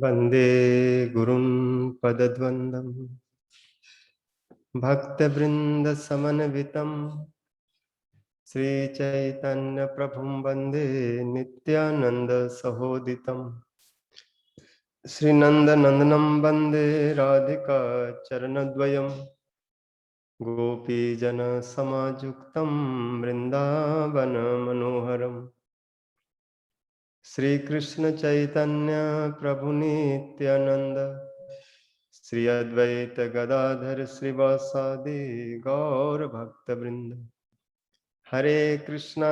वंदे गुरुं पदद्वन्द्वं भक्तवृन्दसमन्वितं श्रीचैतन्यप्रभुं वन्दे नित्यानन्दसहोदितं श्रीनन्दनन्दनं वन्दे राधिका चरणद्वयं गोपीजनसमायुक्तं वृन्दावनमनोहरम् श्रीकृष्ण चैतन्य प्रभु नित्यानंद श्री अद्वैत गदाधर श्रीवासादि गौर भक्त वृंद हरे Krishna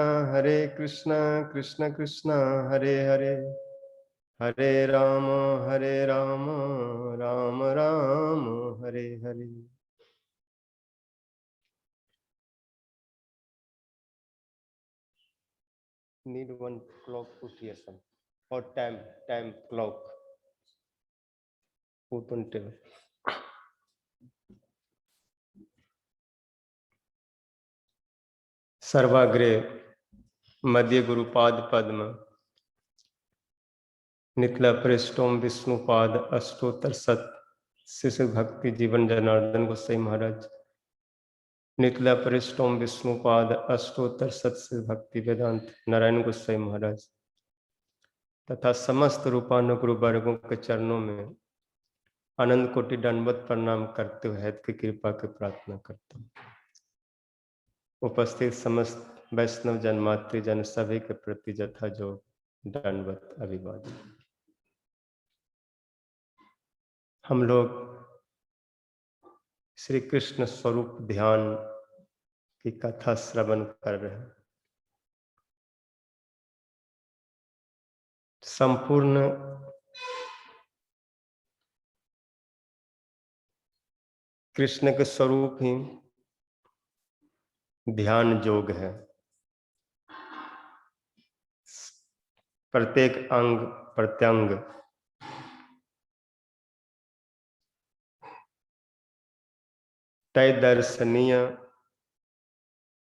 Krishna Krishna Hare Hare Hare Ram Ram Ram Hare Hare. Need one clock put here some or time clock put on table. सर्वाग्रे मध्य गुरुपाद पद्म नितला पृष्ठोम विष्णुपाद अष्टोत्तर सत शिशु भक्ति जीवन जनार्दन गोसाई महाराज नितला पृष्ठोम विष्णुपाद अष्टोत्तर सत शिशु भक्ति वेदांत नारायण गोसाई महाराज तथा समस्त रूपानुगुरु वर्गों के चरणों में अनंत कोटि दंडवत प्रणाम करते हुए हैत की कृपा की प्रार्थना करता हूँ। उपस्थित समस्त वैष्णव जन्मात्री जन सभी के प्रति जथा जो दंडवत अभिवादन। हम लोग श्री कृष्ण स्वरूप ध्यान की कथा श्रवण कर रहे हैं। संपूर्ण कृष्ण के स्वरूप ही ध्यान योग है। प्रत्येक अंग प्रत्यंग तय दर्शनीय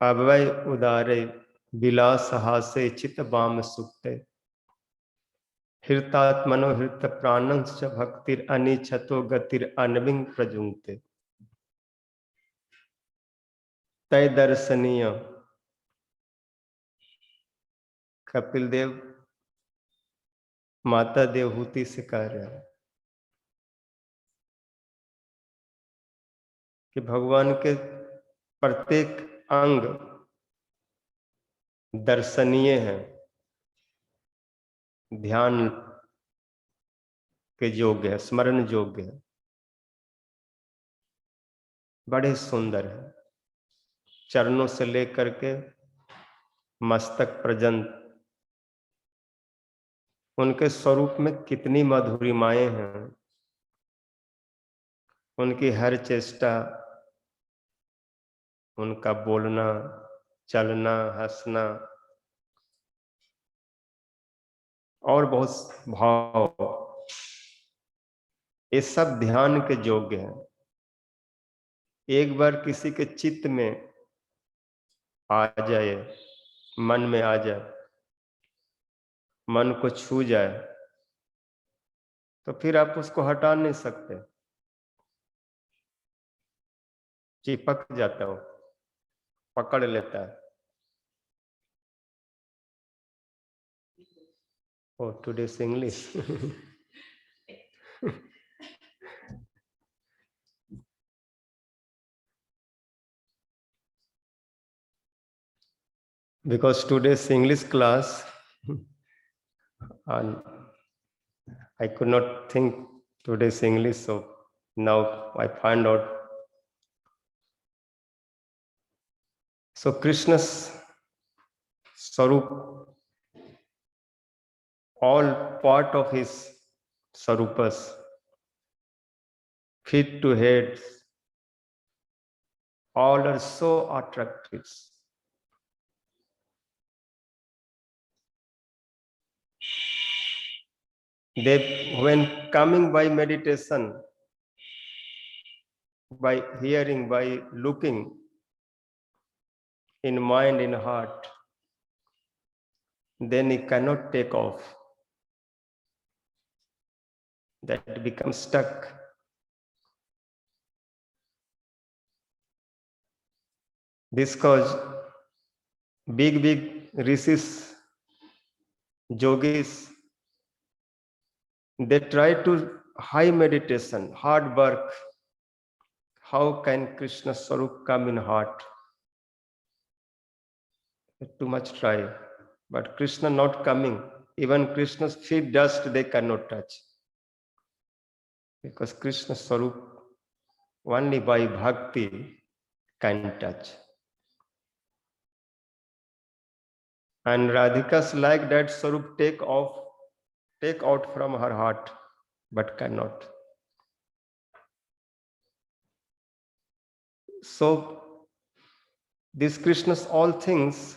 अवय उदारे विलास हासे चित बाम सुक्ते हृतात्मनो हृत प्राणंश भक्तिर अनिच्छतो गतिर अनविंग प्रजुंक्ते। तय दर्शनीय कपिल देव माता देवहूति से कह रहे हैं कि भगवान के प्रत्येक अंग दर्शनीय है, ध्यान के योग्य है, स्मरण योग्य है, बड़े सुंदर है। चरणों से लेकर के मस्तक पर्यंत उनके स्वरूप में कितनी मधुरिमाएं हैं। उनकी हर चेष्टा, उनका बोलना, चलना, हंसना और बहुत भाव, ये सब ध्यान के योग्य है। एक बार किसी के चित्त में आ जाए, मन में आ जाए, मन को छू जाए, तो फिर आप उसको हटा नहीं सकते, चिपक जाता हो, पकड़ लेता है। Oh, today's English. Because today's English class, and I could not think today's English, so now I find out. So Krishna's Swarup, all part of his Swarupas, feet to heads, all are so attractive. They, when coming by meditation, by hearing, by looking in mind, in heart, then he cannot take off. That becomes stuck. This cause big rishis, yogis, they try to high meditation, hard work. How can Krishna Swarup come in heart? Too much try, but Krishna not coming. Even Krishna's feet dust they cannot touch, because Krishna Swarup only by bhakti can touch. And Radhika's like that Swarup take out from her heart, but cannot. So this Krishna's all things,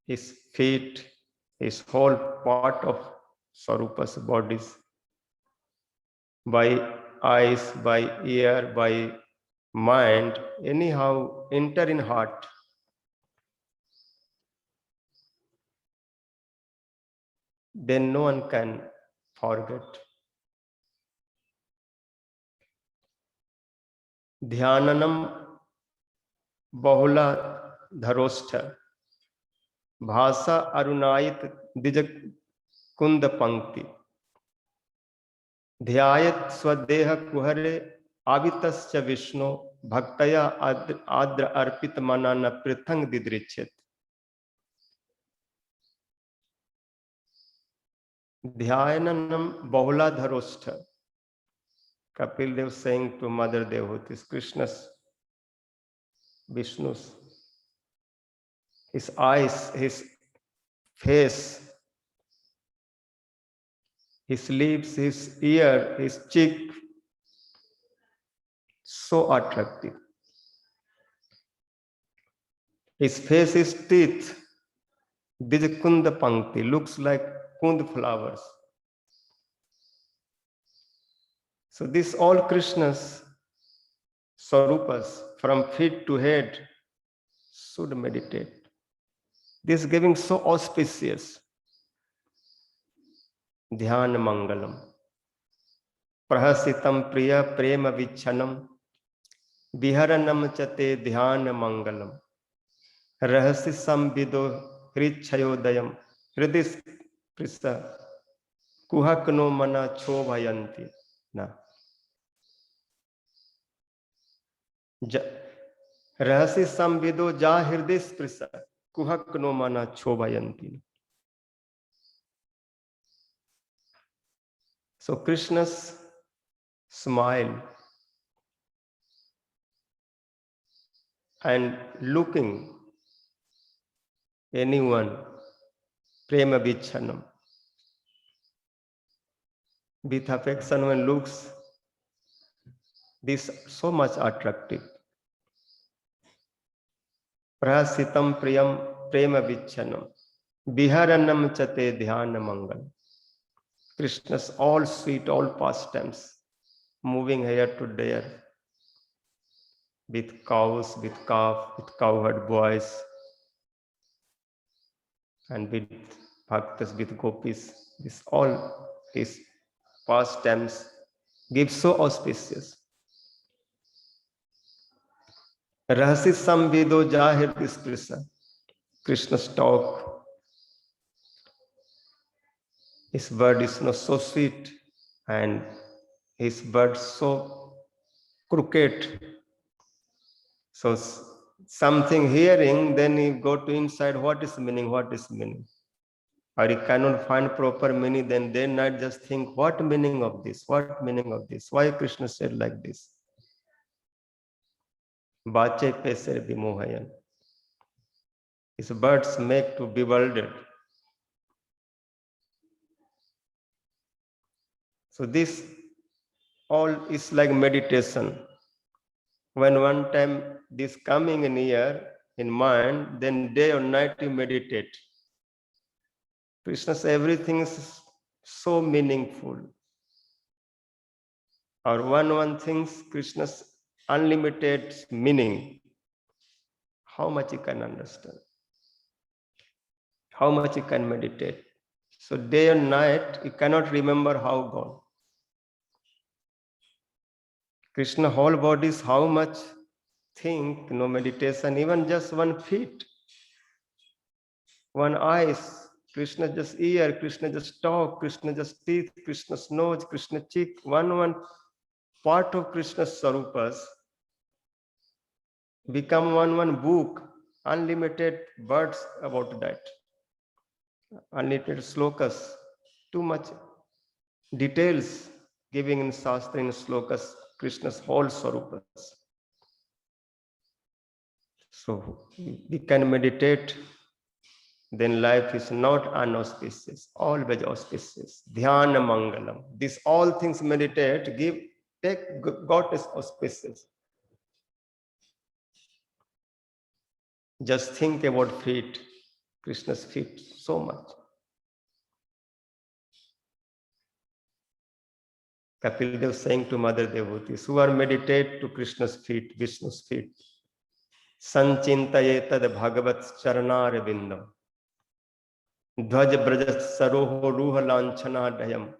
his feet, his whole part of Swarupa's bodies, by eyes, by ear, by mind, anyhow enter in heart. Then no one can forget. Dhyananam bahula dharostha bhasa arunayit dij kund pankti ध्यायत स्वदेह कुहरे आवितस्य Vishnu भक्तया आद्र अर्पित मना न पृथंग दिदृच्छेत. Dhyananam bahula dharostha. Kapil Dev saying to Mother Devahutis, Krishna's, Vishnu's, his eyes, his face, his lips, his ear, his cheek, so attractive. His face, his teeth, Dij Kunda Pankti, looks like kund flowers. So this all Krishna's Swarupas, from feet to head, should meditate. This giving so auspicious. Dhyan Mangalam. Prahasitam Priya Prema Vichanam. Viharanam Chate Dhyan Mangalam. Rahasi Samvido Hrichayodayam. Hridis Prisa. Kuhakno Mana Chobhayanti. Na. Rahasi Samvido Ja Hridis Prisa. Kuhakno Mana Chobhayanti. So Krishna's smile and looking anyone, prema vichanam, with affection when looks, this so much attractive. Prasitam priyam prema vichanam, viharanam chate dhyana mangal. Krishna's all sweet, all pastimes, moving here to there, with cows, with calf, with cowherd boys, and with bhaktas, with gopis. This all his pastimes give so auspicious. Rahasi samvido jahir this Krishna's talk. His word is not so sweet and his word so crooked. So something hearing, then you go to inside, what is meaning, what is meaning? Or you cannot find proper meaning, then day night just think, what meaning of this? What meaning of this? Why Krishna said like this? Bache peser vimohayan. His words make to bewildered. So this all is like meditation. When one time this coming in here in mind, then day or night you meditate. Krishna's everything is so meaningful. Or one thinks Krishna's unlimited meaning. How much you can understand? how much you can meditate. So day and night, you cannot remember how gone. Krishna whole body is how much think, no meditation, even just 1 feet, 1 eyes, Krishna just ear, Krishna just talk, Krishna just teeth, Krishna's nose, Krishna cheek, one part of Krishna's Sarupas become one book, unlimited words about that, unlimited slokas, too much details giving in Shastra in slokas, Krishna's whole Sarupas. So we can meditate, then life is not unauspicious, always auspicious. Dhyana Mangalam. These all things meditate, take God is auspicious. Just think about feet, Krishna's feet, so much. Kapil Dev saying to Mother devotees who are meditate to Krishna's feet, Vishnu's feet, Sanchintayetad Bhagavat Charanar Vindam, Dhvaj Brajat Saroho Ruha Lanchana Dayam,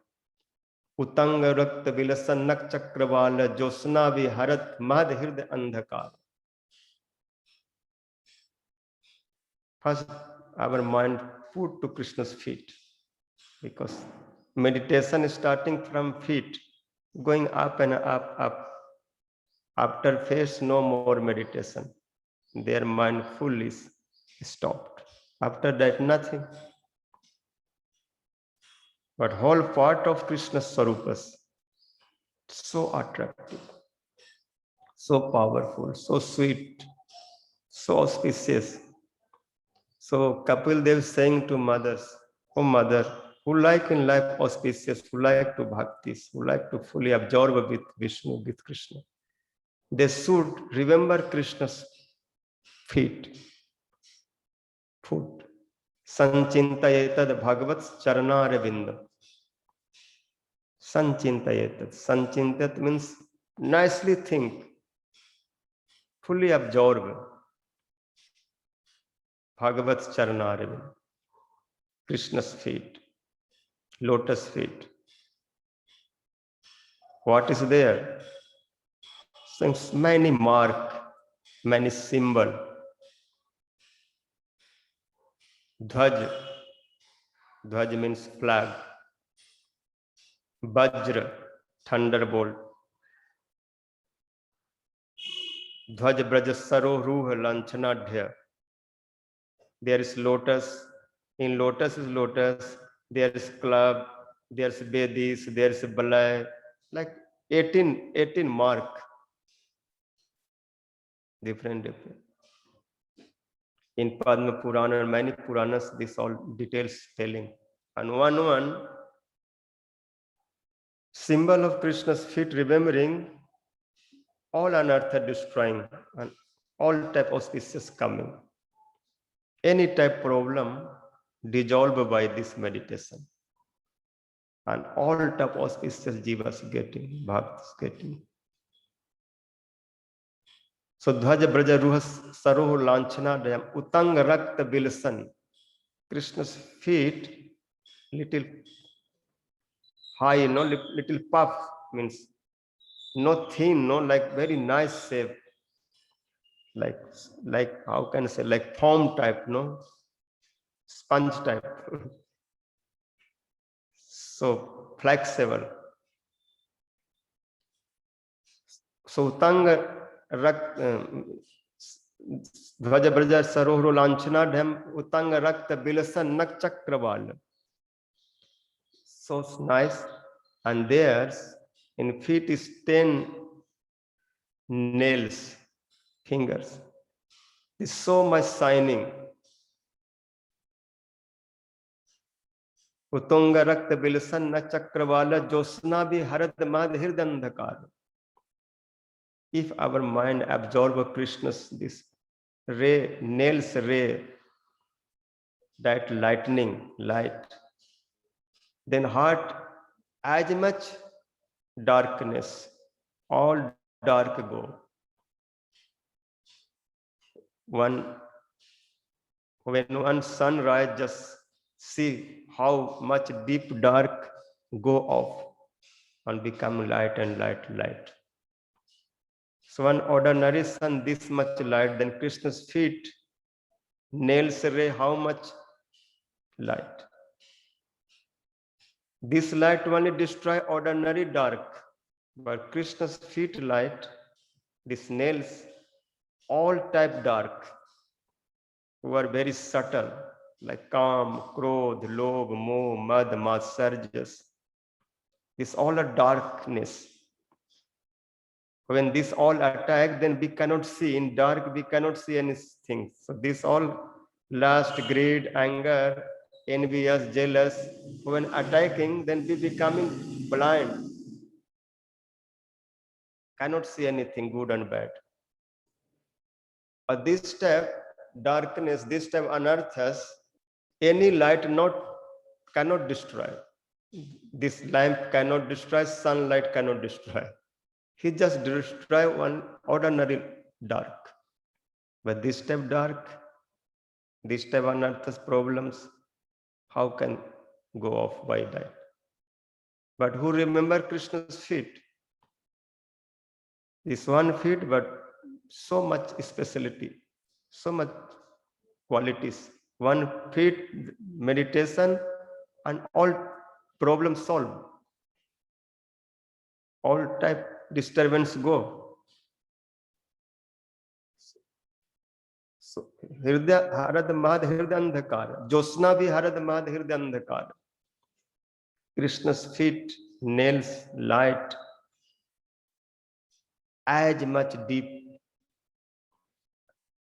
Utang Rakta Vilasanak Chakravala Josna Viharat Madhird Andhakar. First, our mind put to Krishna's feet, because meditation is starting from feet, going up and up, up. After face, no more meditation. Their mind full is stopped. After that, nothing. But whole part of Krishna's Sarupas, so attractive, so powerful, so sweet, so auspicious. So Kapil Dev saying to mothers, oh mother, who like in life auspicious, who like to bhaktis, who like to fully absorb with Vishnu, with Krishna, they should remember Krishna's feet, foot. Sanchintayetad Bhagavat Charanaravindam. Sanchintayetad. Sanchintayat means nicely think, fully absorb. Bhagavat Charanaravindam. Krishna's feet, lotus feet. What is there? Since many mark, many symbol. Dhwaj. Dhwaj means flag. Vajra, thunderbolt. Dhwaj Braja Saro Ruha Lanchanadhya. There is lotus. In lotus is lotus. There is club. There is Vedis. There is Balay. Like 18 mark. Different. In Padma Purana and many Puranas, this all details telling. And one symbol of Krishna's feet, remembering all unearthed destroying and all type of species coming. Any type problem dissolved by this meditation. And all type of species jivas getting, bhaktas getting. So Dhwaja Braja Ruha Saroh Lanchana Dayam Utang Rakta Bilsan. Krishna's feet little high, no, little puff, means no thin, no, like very nice shape, like how can I say, like foam type, no, sponge type. So flexible. So Utang Dhwaja Braja Sarohro Lanchana Dham Utang Rakta Bilasan Nak Chakraval. So nice. And there's in feet is 10 nails, fingers. It's so much shining. Utunga Rakta Bilasan Nak Chakravala Josna Bhi Harad Madhir Dandhakar. If our mind absorb Krishna's this ray, nails ray, that lightning light, then heart as much darkness, all dark go. One When one sunrise, just see how much deep dark go off and become light and light. So one ordinary sun this much light, then Krishna's feet, nails ray, how much light. This light only destroy ordinary dark, but Krishna's feet light, these nails, all type dark, who are very subtle, like Kam, Krodh, Lobh, Moh, Mad, Matsarjas. This all are darkness. When this all attack, then we cannot see. In dark, we cannot see anything. So this all lust, greed, anger, envious, jealous, when attacking, then we becoming blind. Cannot see anything good and bad. But this step, darkness, this step unearthas, any light cannot destroy. This lamp cannot destroy, sunlight cannot destroy. He just destroy one ordinary dark. But this type dark, this type unearths problems, how can go off by that? But who remember Krishna's feet? This one feet, but so much speciality, so much qualities. One feet, meditation, and all problems solved. All type disturbance go. So Hridaya Harad Mad Hridaya Andhakar. Josna bhi Harad Mad Hridaya Andhakar. Krishna's feet, nails, light, as much deep,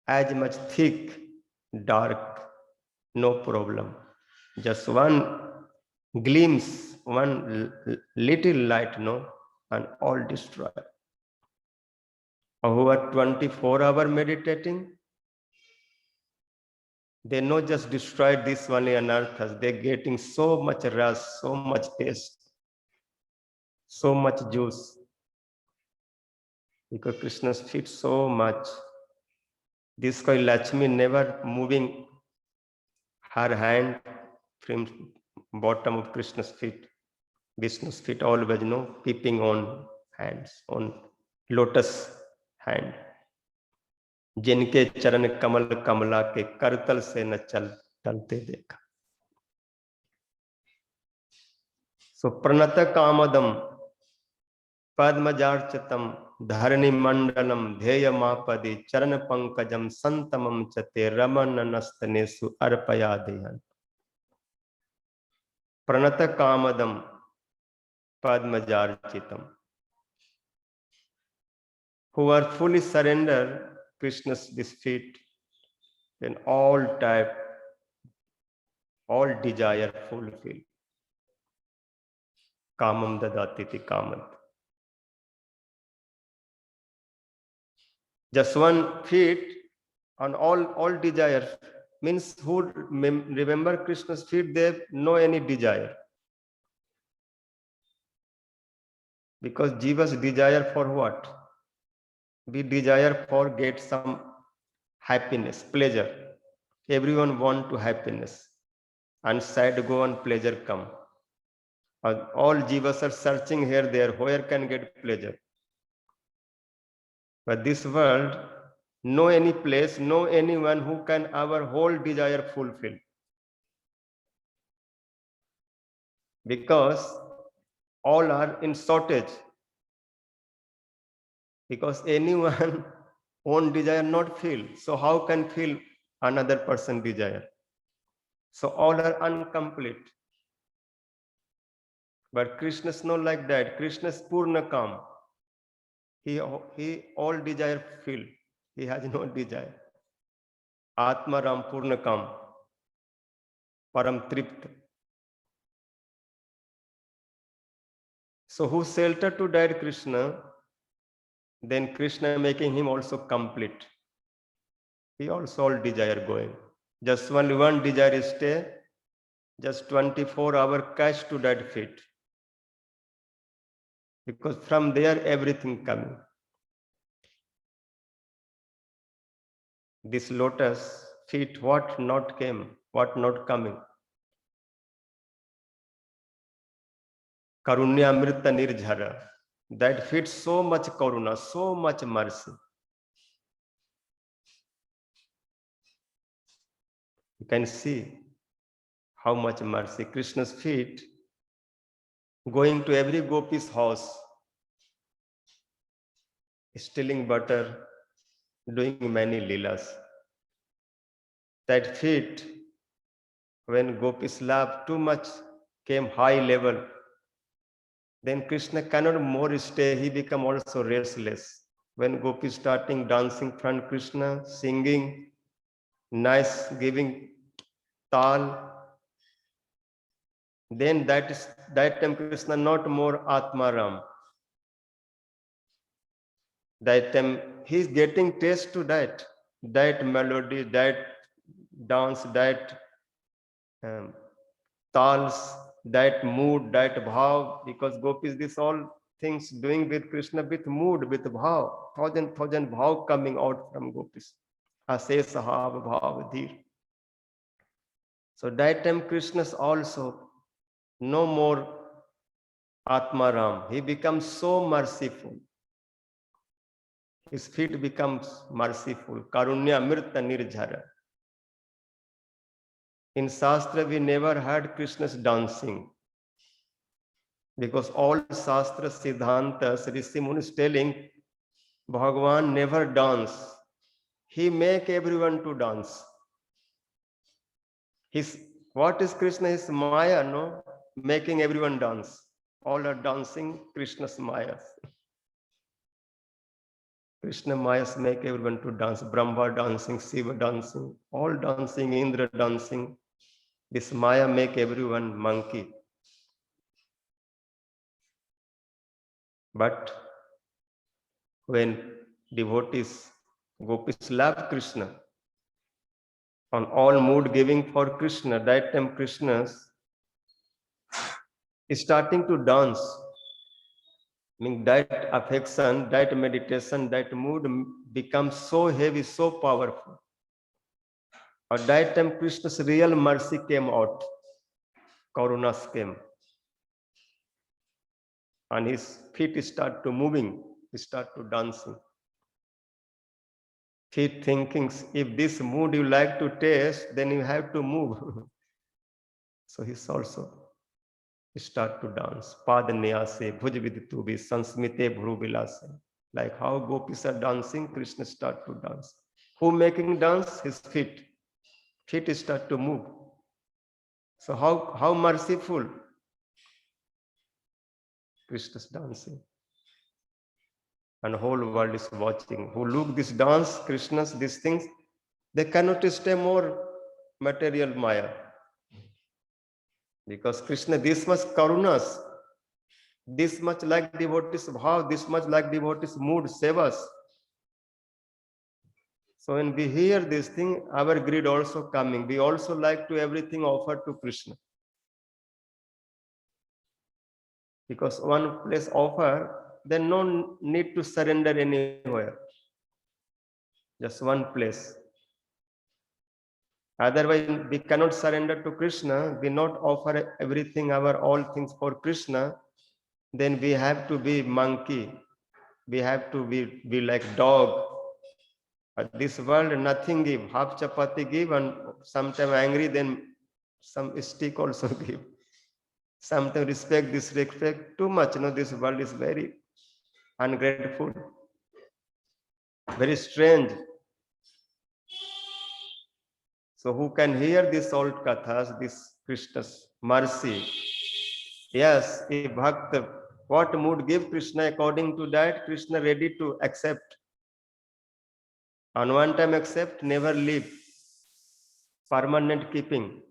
as much thick, dark, no problem. Just one glimpse, one little light, no, and all destroy. Who are 24 hours meditating, they not just destroyed this one anarthas, they're getting so much rush, so much taste, so much juice. Because Krishna's feet so much. This koi Lakshmi never moving her hand from bottom of Krishna's feet. Vishnu's feet always, peeping on hands, on lotus hand. जिनके चरण कमल कमला के करतल से न चलते देखा. So pranata kamadam padmajarchatam dharani mandalam dheya mapadi charana pankajam santamam chate ramananastanesu arpayadehan. Pranata kamadam padmajarchitam. Who are fully surrendered Krishna's this feet, then all type, all desire fulfill. Kamam dadatiti kamat. Just one feet on all desires means who remember Krishna's feet, they have no any desire. Because Jiva's desire for what? We desire for get some happiness, pleasure. Everyone want to happiness. And sad go and pleasure come. All Jivas are searching here, there, where can get pleasure. But this world, no any place, no anyone who can our whole desire fulfill. Because all are in shortage. Because anyone own desire not feel. So how can feel another person desire? So all are incomplete. But Krishna is not like that. Krishna is Purna Kam. He all desire feel. He has no desire. Atma Ram Purna Kam. Param Tript. So who shelter to that Krishna, then Krishna making him also complete. He also all desire going. Just only one desire is stay. Just 24-hour cash to that feet. Because from there everything coming. This lotus, feet, what not came, what not coming. Karunyamrita nirjhara. That feet so much karuna, so much mercy. You can see how much mercy. Krishna's feet going to every gopi's house, stealing butter, doing many leelas. That feet, when gopis love too much, came high level, then Krishna cannot more stay, he become also restless. When gopis starting dancing front Krishna, singing, nice, giving tal, then that time Krishna not more Atmaram. That time he's getting taste to that melody, that dance, that tals, that mood, that bhav, because gopis this all things doing with Krishna with mood, with bhav, thousand bhav coming out from gopis. Ase sahav bhav dhir. So that time Krishna's also no more Atmaram. He becomes so merciful. His feet becomes merciful. Karunya Mirta Nirjhara. In Shastra, we never heard Krishna's dancing. Because all Shastra Siddhantas, Rishi Munis telling, Bhagavan never dance. He make everyone to dance. What is Krishna? His Maya, no? Making everyone dance. All are dancing Krishna's Mayas. Krishna Mayas make everyone to dance. Brahma dancing, Shiva dancing, all dancing, Indra dancing. This Maya make everyone monkey. But when devotees, gopis love Krishna, on all mood giving for Krishna, that time Krishna is starting to dance. Meaning that affection, that meditation, that mood becomes so heavy, so powerful. At that time, Krishna's real mercy came out. Karunas came. And his feet start to moving, he start to dancing. Feet thinking, if this mood you like to taste, then you have to move. So he's also start to dance. Padanyase, Bhujviditubi, Sansmite Bhruvilase. Like how gopis are dancing, Krishna start to dance. Who making dance? His feet. Feet start to move. So how merciful Krishna's dancing. And whole world is watching. Who look this dance, Krishna's, these things, they cannot stay more material Maya. Because Krishna, this much karunas, this much like devotees bhav, this much like devotees mood, sevas. So when we hear this thing, our greed also coming. We also like to everything offer to Krishna. Because one place offer, then no need to surrender anywhere. Just one place. Otherwise, we cannot surrender to Krishna. We not offer everything, our all things for Krishna. Then we have to be monkey. We have to be like dog. At this world, nothing give. Half chapati give, and sometimes angry, then some stick also give. Sometimes respect, disrespect too much. You know, this world is very ungrateful, very strange. So who can hear these old kathas, this Krishna's mercy? Yes, if Bhakta, what mood give Krishna, according to that, Krishna ready to accept. On one time accept, never leave. Permanent keeping.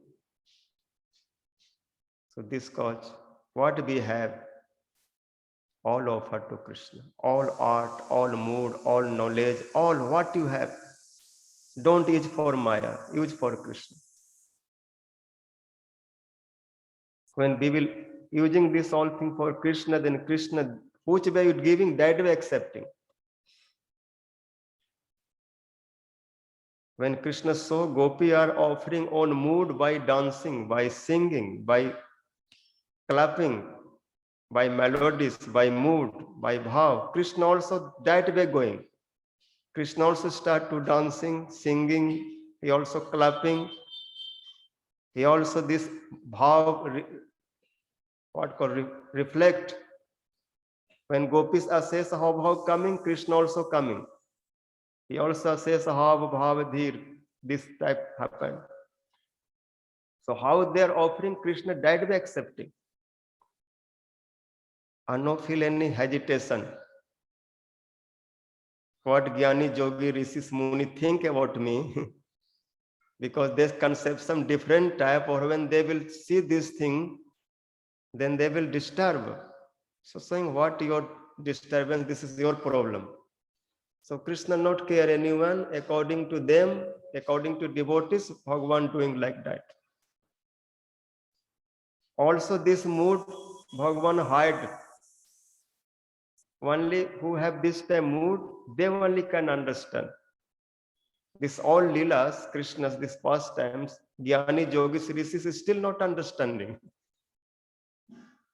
So this cause, what we have, all offer to Krishna. All art, all mood, all knowledge, all what you have. Don't use for Maya, use for Krishna. When we will using this all thing for Krishna, then Krishna, which way you giving, that way accepting. When Krishna saw Gopi are offering on mood by dancing, by singing, by clapping, by melodies, by mood, by bhav, Krishna also that way going. Krishna also start to dancing, singing, he also clapping, he also this bhav, what called reflect. When gopis assess how bhav coming, Krishna also coming. He also says Hav Bhav Dhir. This type happened. So how they are offering Krishna that way accepting. And no feel any hesitation. What Gyani Yogi Rishis Muni think about me. Because they concept some different type, or when they will see this thing, then they will disturb. So saying what your disturbance, this is your problem. So Krishna not care anyone, according to them, according to devotees, Bhagavan doing like that. Also this mood, Bhagavan hide. Only who have this type mood, they only can understand. This all Leelas, Krishna's, these pastimes, Gyani Yogis, Rishis is still not understanding.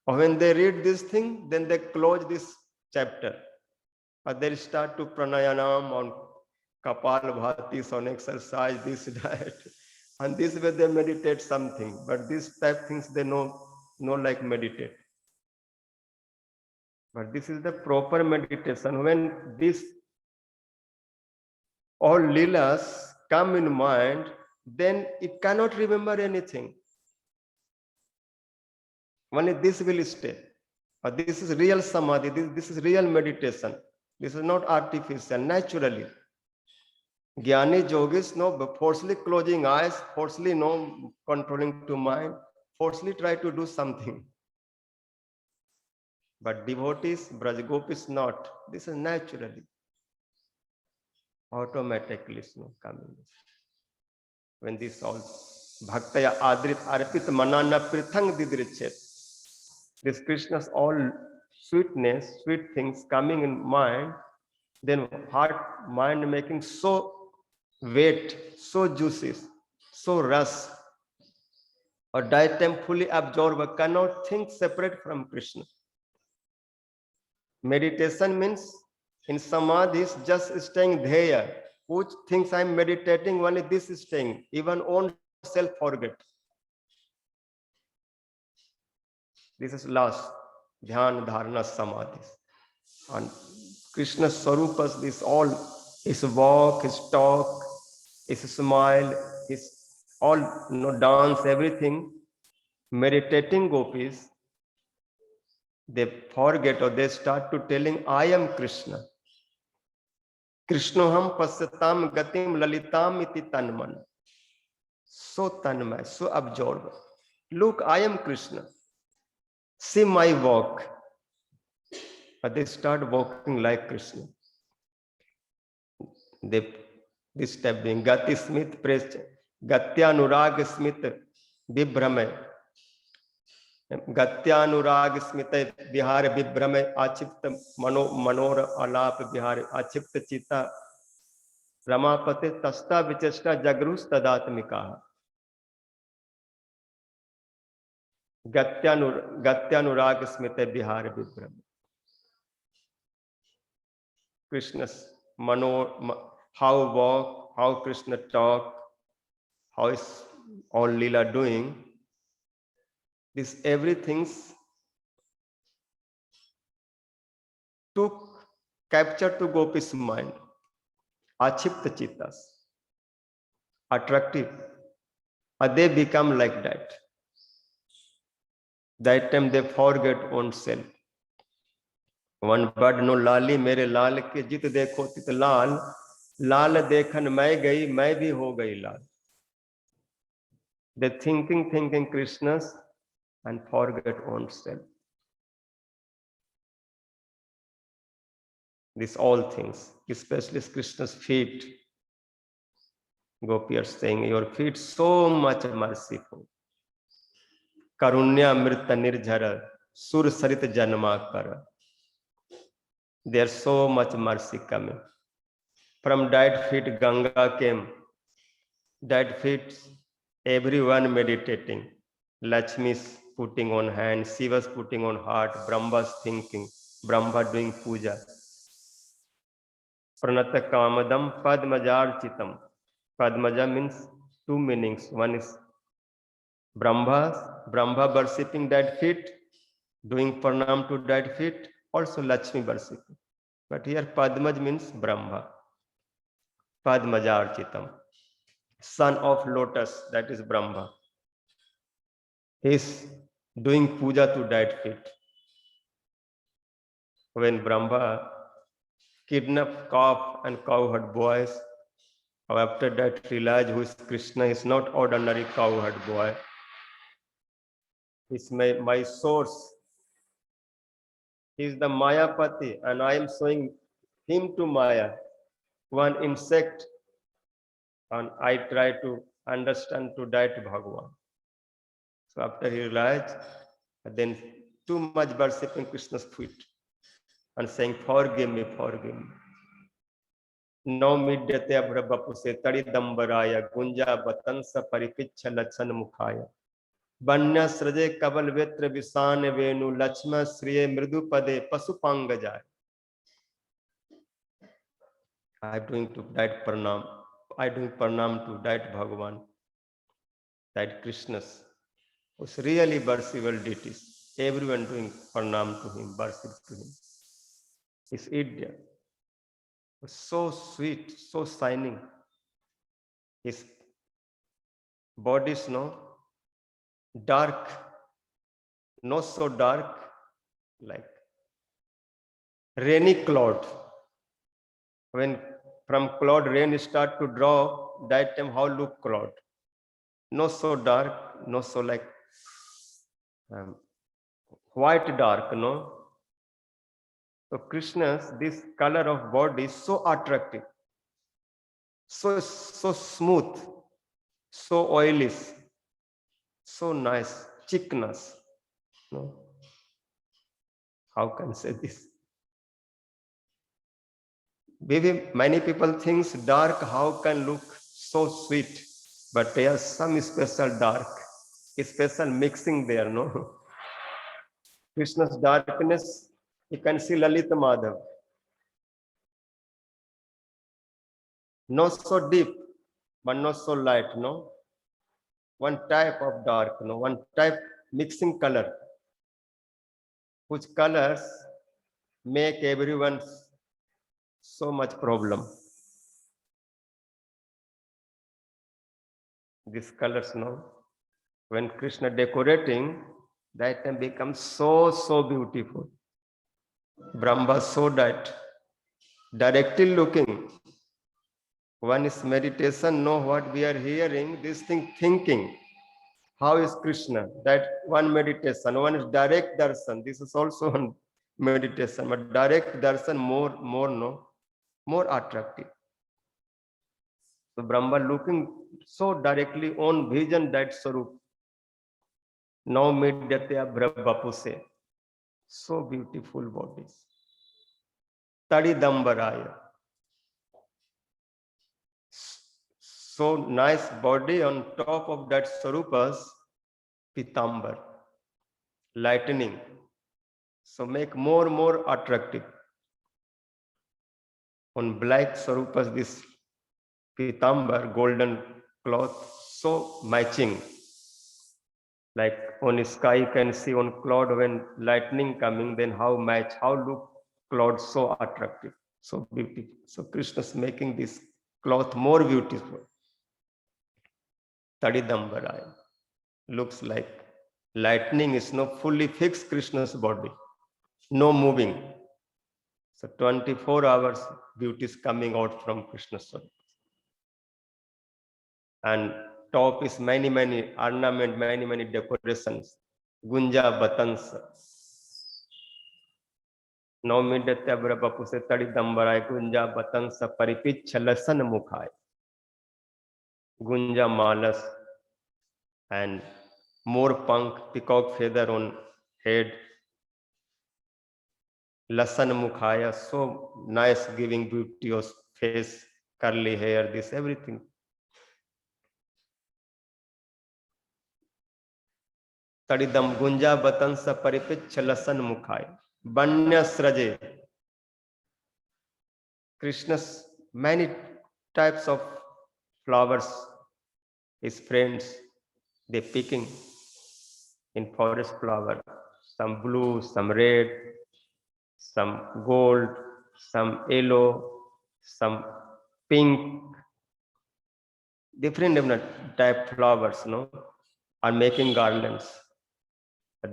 Or when they read this thing, then they close this chapter. Or they start to pranayanam on Kapal Bhatis, on exercise, this, that. And this way they meditate something. But this type things they know like meditate. But this is the proper meditation. When this all Leelas come in mind, then it cannot remember anything. Only this will stay. But this is real samadhi, this is real meditation. This is not artificial, naturally. Gyani yogis, no forcefully closing eyes, forcefully no controlling to mind, forcefully try to do something. But devotees, Brajgopis not. This is naturally. Automatically coming. When this all Bhaktaya Adrit Arpit Manana Prithang Didrichet. This Krishna's all sweetness, sweet things coming in mind, then heart, mind making so wet, so juicy, so rus, or that time fully absorbed, cannot think separate from Krishna. Meditation means in samadhi just staying there. Which things I am meditating, only this is staying, even own self forget. This is last, dhyan, dharana, samadhi. And Krishna Swarupas, this all, his walk, his talk, his smile, his all dance, everything, meditating gopis, they forget or they start to telling, I am Krishna. Krishnoham pasyatam gatim lalitam iti tanman. So tanmay, so absorbed. Look, I am Krishna. See my walk. But they start walking like Krishna. This step being Gati Smith praised Gatyanurag Smith Vibhrame. Gatyanurag Smith Bihar Vibhrame Achipta Manora Alap Bihar Achipta Chita Ramapate Tasta Vichesta Jagrus Tadatmika. Gatyanurag Smith Bihar Vibhrame. Krishna's how walk, how Krishna talk, how is all Leela doing. This everything's took capture to Gopi's mind. Achipta Chittas. Attractive. And they become like that. That time they forget oneself. One bird no lali mere laal ke jit dekho tit laal. Laal dekhan मैं गई मैं भी हो गई लाल. They thinking Krishna's and forget oneself. These all things, especially Krishna's feet. Gopi are saying, your feet so much merciful. Karunya mrita nirjara sur sarit janma kara. There's so much mercy coming. From that feet Ganga came. that fits everyone meditating. Lakshmi's putting on hand, Shiva's putting on heart, Brahma's thinking, Brahma doing puja. Pranata Kamadam Padmajarchitam. Padmaja means two meanings. One is Brahma worshipping that feet, doing pranam to that feet, also Lakshmi worshipping. But here Padmaj means Brahma. Padmajarchitam. Son of lotus, that is Brahma. He is doing puja to that feet. When Brahma kidnapped calf and cowherd boys, after that realized who is Krishna is not ordinary cowherd boy. He's my source. He is the Mayapati and I am showing him to Maya, one insect, and I try to understand to that Bhagavan. So after he realized, then too much worshipping Krishna's feet and saying, forgive me, forgive me. No midyate abhrabapuse tadidambaraya gunja batansa paripicha lachan mukhaya. Banya sraje kaval vetra visane venu lachma sriye mridupade pasupangajay. I am doing to that pranam. I doing pranam to that Bhagavan, that Krishna's, who's really worshipable deities. Everyone doing pranam to him, worship to him. His idya was so sweet, so shining. His body is dark, not so dark, like rainy cloud. When from cloud rain start to drop, that time how look cloud? Not so dark, not so like white dark, no? So Krishna's this color of body is so attractive, so smooth, so oily, so nice, chickness. No? How can I say this? Maybe many people think dark how can look so sweet, but there's some special dark, special mixing there, no? Krishna's darkness, you can see Lalita Madhav. Not so deep, but not so light, no? One type of dark, no? One type mixing color, which colors make everyone so much problem. These colors, no? When Krishna decorating, that time becomes so beautiful. Brahma saw that, directly looking. One is meditation, know what we are hearing, this thing thinking. How is Krishna? That one meditation, one is direct darshan. This is also one meditation, but direct darshan more attractive. So Brahma looking so directly on vision that Sarup. Now midyatya brahvapuse. So beautiful bodies. Tadidambaraya. So nice body on top of that Sarupas, pitambar, lightening. So make more attractive. On black Sarupas, this pitambar, golden cloth, so matching. Like on sky, you can see on cloud when lightning coming, then how match, how look cloud so attractive, so beautiful. So Krishna's making this cloth more beautiful. Tadidambaraya. Looks like lightning is not fully fixed Krishna's body, no moving. So 24 hours beauty is coming out from Krishna's body. And top is many ornament, many decorations. Gunja Batansa. Naumidyatya brahvapuse tadidambaraya gunja batansa paripicha lasan mukhaya. Gunja malas and more punk, peacock feather on head. Lasan mukhaya, so nice, giving beauty of face, curly hair, this everything. तड़िदम गुंजा बतंस परिपिच्छ लसन मुखाय बन्य सृजे. Krishna's many types of flowers, his friends, they picking in forest flower, some blue, some red, some gold, some yellow, some pink, different type flowers, no, are making garlands.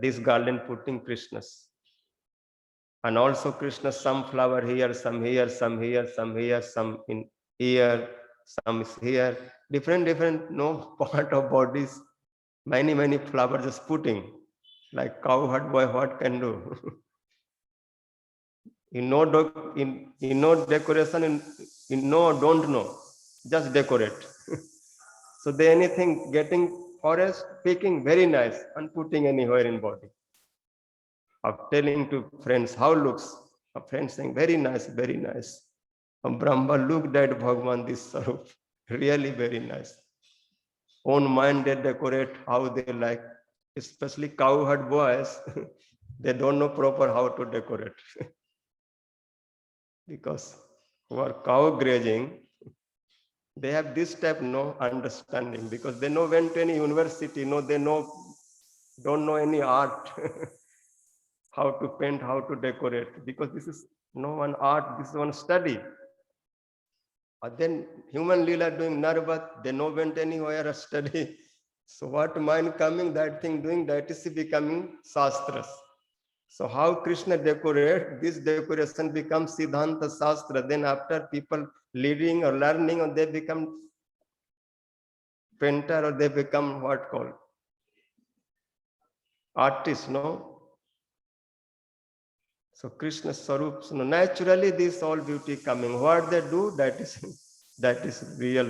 This garland putting Krishna's. And also Krishna, some flower here, some here, some here, some here, some in here, some is here. Different no part of bodies. Many flowers just putting. Like cowherd boy, what can do? in no decoration, in no don't know. Just decorate. So they anything getting forest, picking very nice and putting anywhere in body. Of telling to friends how looks, a friend saying very nice, very nice. And Brahma looked at Bhagavan this Sarup, really very nice. Own mind they decorate how they like, especially cowherd boys, they don't know proper how to decorate. Because who are cow grazing, they have this type no understanding because they know went to any university, no, they don't know any art. How to paint, how to decorate, because this is no one art, this is one study. But then human lila doing narbat, they no went anywhere a study. So what mind coming, that thing doing, that is becoming shastras. So how Krishna decorate, this decoration becomes Siddhanta Shastra. Then after people leading or learning, or they become painter, or they become what called artist, no? So Krishna Sarup, so naturally this all beauty coming. What they do, that is real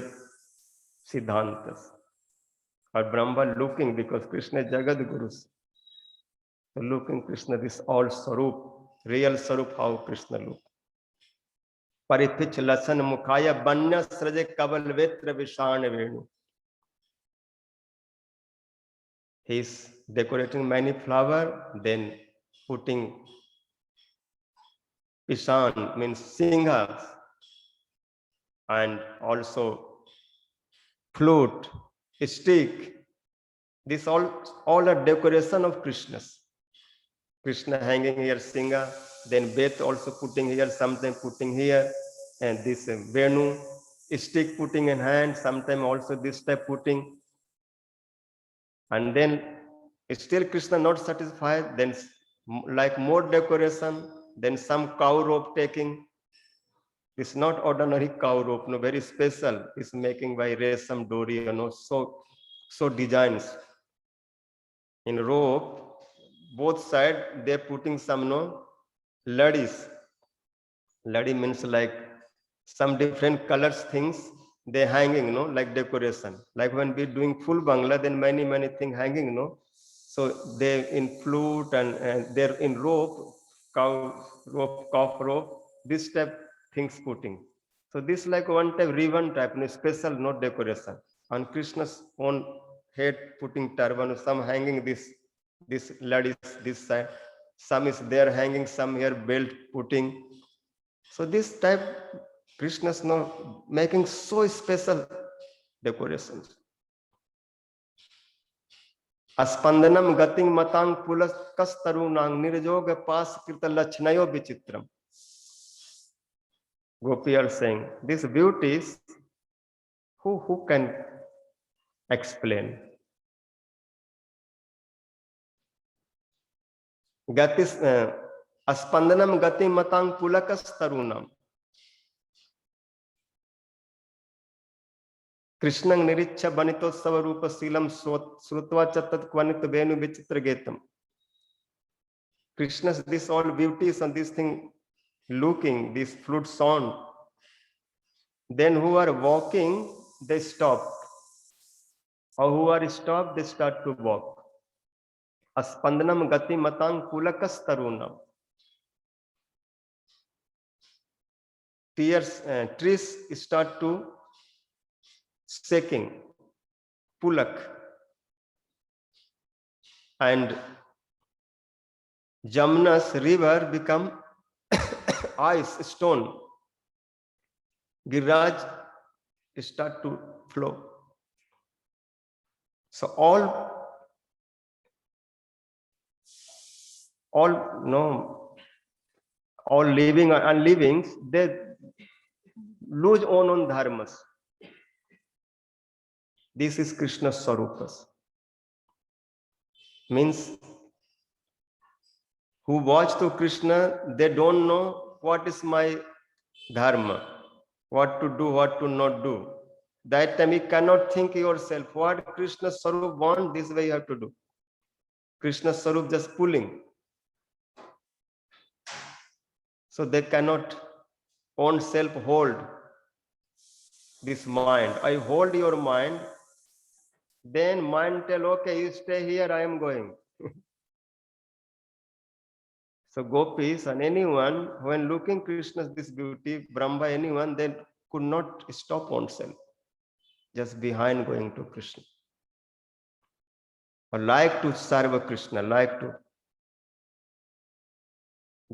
Siddhantas. Or Brahma looking, because Krishna is Jagad Gurus. So looking Krishna, this all Sarup, real Sarup, how Krishna look. Parithich lasan mukhaya banya sraje kaval vetra vishan venu. He is decorating many flower, then putting Pishan means singhas, and also flute, stick. This all a decoration of Krishna's. Krishna hanging here Singha, then Beth also putting here, sometimes putting here, and this Venu, stick putting in hand, sometimes also this type putting. And then still Krishna not satisfied, then like more decoration, then some cow rope taking. It's not ordinary cow rope, no, very special. It's making by Resam Dori, so designs. In rope, both side they're putting some ladis. Ladi means like some different colors things they hanging, like decoration. Like when we're doing full Bangla, then many things hanging, So they in flute and they're in rope, cow rope, calf rope, this type things putting. So this like one type ribbon type, special, not decoration. On Krishna's own head putting turban, some hanging this ladies this side, some is there hanging, some here belt putting. So this type Krishna's making so special decorations. Aspandanam gating matang pulas kastarunang nirjoga pas kirta lachnayo vichitram. Gopi are saying, these beauties, who can explain? Gatis aspandanam gating matang pulakas tarunam. Krishna niricha banitotsava rupa silam srutva chatat kvanit venu vichitra getam. Krishna's this all beauties and this thing looking, this flute sound. Then who are walking, they stop. Or who are stopped, they start to walk. Aspandanam gati matang pulakas tarunam. Trees start to shaking. Pulak. and Jamna's river become ice stone. Giriraj start to flow. So all living and unliving, they lose on dharmas. This is Krishna's Swarupas. Means who watch to Krishna, they don't know what is my dharma, what to do, what to not do. That time you cannot think yourself, what Krishna Swarup want, this way you have to do. Krishna Swarup just pulling. So they cannot own self hold this mind. I hold your mind, then mind tell, okay, you stay here, I am going. So gopis and anyone, when looking Krishna's this beauty, Brahma, anyone, they could not stop oneself, just behind going to Krishna. Or like to serve Krishna, like to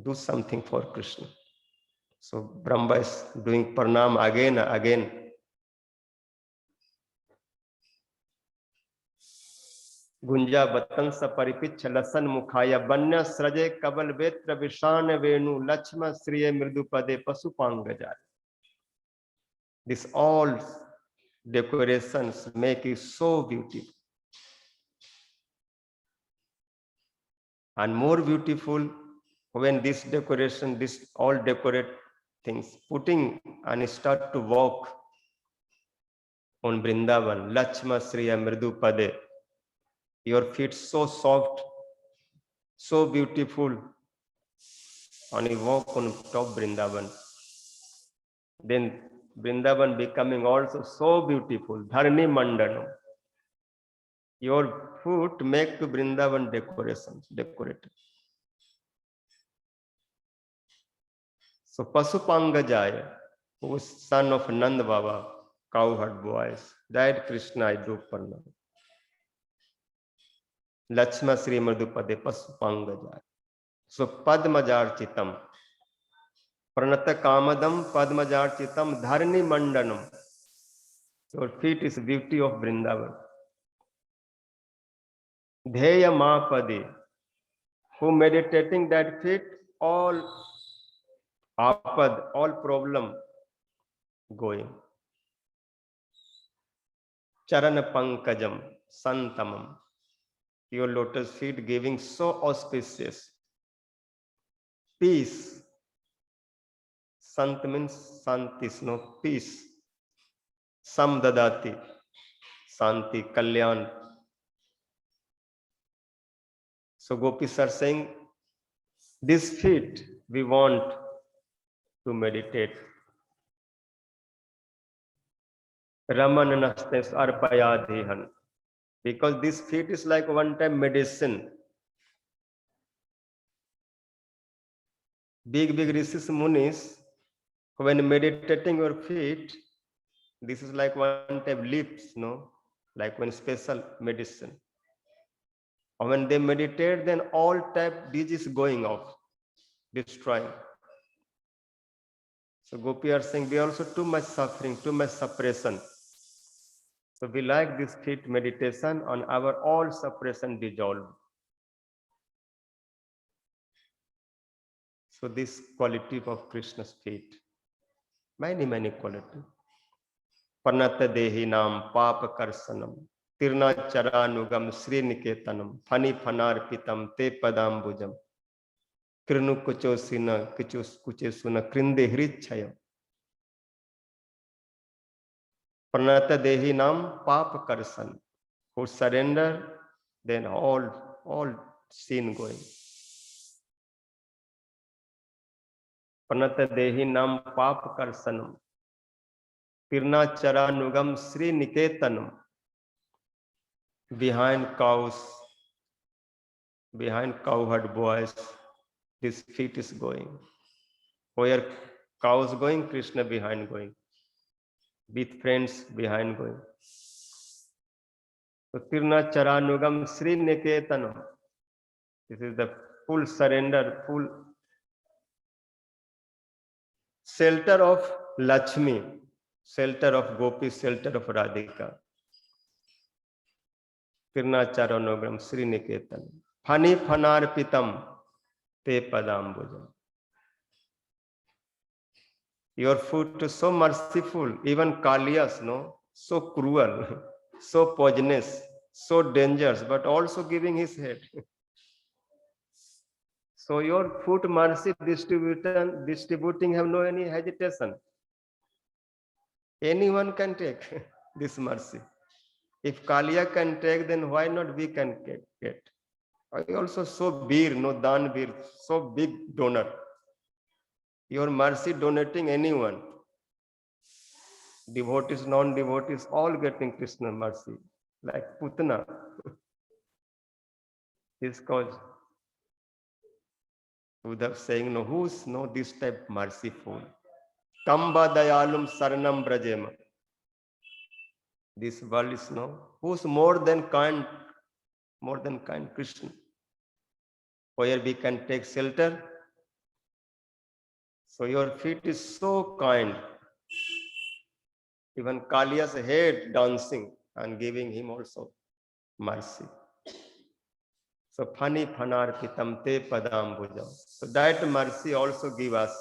do something for Krishna. So Brahma is doing pranam again and again. गुंजा बतंस परिपिच्छ लसन मुखाया बन्य सृजे कबल वेत्र विषाण वेणु लक्ष्म श्रिय मृदु पदे पशुपांग जाय. This all decorations make it so beautiful. And more beautiful when this decoration, this all decorate things, putting and start to walk on Vrindavan, Lakshma Sriya Mridu Pade. Your feet so soft, so beautiful, and you walk on top Vrindavan. Then Vrindavan becoming also so beautiful, Dharni Mandanam. Your foot make to Vrindavan decorations, decorated. So Pasupanga Jaya, who was son of Nand Baba, cowherd boys, died Krishna I do pranam. Lakshma Sri Madhupade Pasupanga Jaya. So Padmajarchitam, Pranata Kamadam Padmajarchitam Dharni Mandanam. Your feet is beauty of Vrindavan. Dheya Mahapadi, who meditating that feet, all apad, all problem going. Charana Pankajam, Santamam. Your lotus feet giving so auspicious peace. Sant means Santis, no peace. Samdadati, Santi, Kalyan. So gopis are saying, this feet we want to meditate. Ramananastes arpayadhihan. Because this feet is like one-time medicine. Big rishis munis, when meditating your feet, this is like one-time leaves, no? Like one special medicine. And when they meditate, then all type disease going off, destroying. So Gopi are saying, we are also too much suffering, too much suppression. So we like this feet meditation on our all suppression dissolve. So this quality of Krishna's feet, many quality. Panata dehi nam papa karsanam, tirna charanugam sri niketanam, phani phanarpitam te padambujam, krinu kuchosina kuchesuna krinde hrichayam. Pranata dehi nam papa karsan, who surrender, then all sin going. Pranata dehi nam papa karsanam, tirna charanugam sri niketanam. Behind cows, behind cowherd boys, this feet is going. Where cows going, Krishna behind going. With friends behind going. So Tirna Charanugam Sri Niketanam. This is the full surrender, full shelter of Lakshmi, shelter of Gopi, shelter of Radhika. Tirnacharanogam Sri Niketan. Phani phanarpitam te padambujam. Your foot is so merciful, even Kalias, no, so cruel, so poisonous, so dangerous, but also giving his head. So your foot mercy distributing have no any hesitation. Anyone can take this mercy. If Kalia can take, then why not we can get? I also so big, no dan bir, so big donor. Your mercy donating anyone. Devotees, non-devotees, all getting Krishna mercy. Like Putana. This cause Uddhav saying, no, who's no this type merciful? Kamba dayalum saranam brajema. This world is no, who's more than kind, Krishna. Where we can take shelter. So your feet is so kind. Even Kalia's head dancing and giving him also mercy. So phani phanarpitam te padambujam. So that mercy also give us,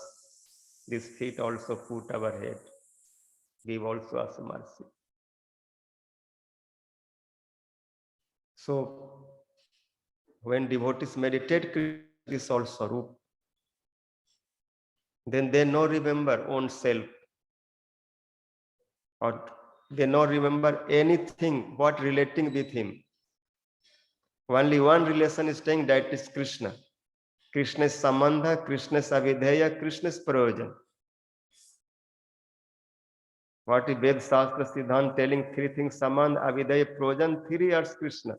these feet also put our head, give also us mercy. So when devotees meditate this also roop, then they no remember own self, or they no remember anything what relating with him. Only one relation is staying, that is Krishna. Krishna's samandha, Krishna's avidheya, Krishna's prayojan. What is Ved Shastra Siddhant telling? Three things: samandha, avidheya, prayojan. Three are Krishna.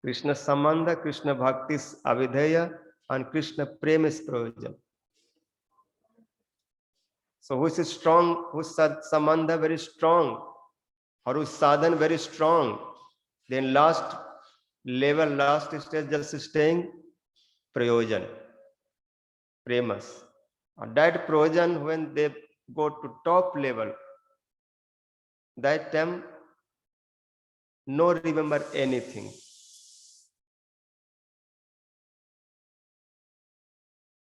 Krishna samandha, Krishna bhakti's avidheya, and Krishna premis prayojan. So who is strong, whose samandha very strong, or whose sadhan very strong, then last level, last stage just staying prayojan, premas. And that prayojan, when they go to top level, that time no remember anything.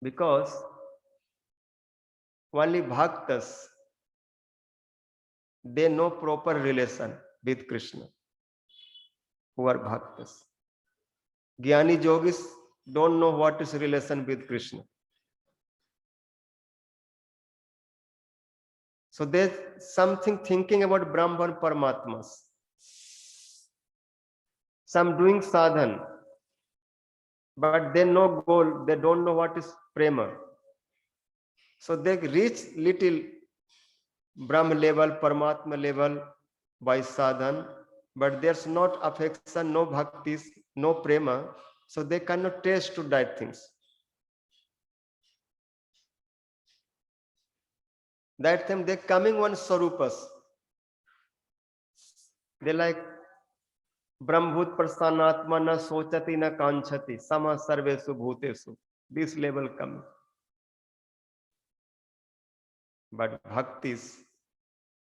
Because only bhaktas, they know proper relation with Krishna, who are bhaktas. Jnani yogis don't know what is relation with Krishna. So there's something thinking about Brahman Paramatmas. Some doing sadhan, but they know goal, they don't know what is prema. So they reach little Brahma level, Paramatma level by sadhan, but there's not affection, no bhaktis, no prema, so they cannot taste to that things. That time they coming one Sarupas. They like Brahmabhut Prasanatma na sochati na kanchati sama sarvesu bhutesu. This level coming. But bhaktis,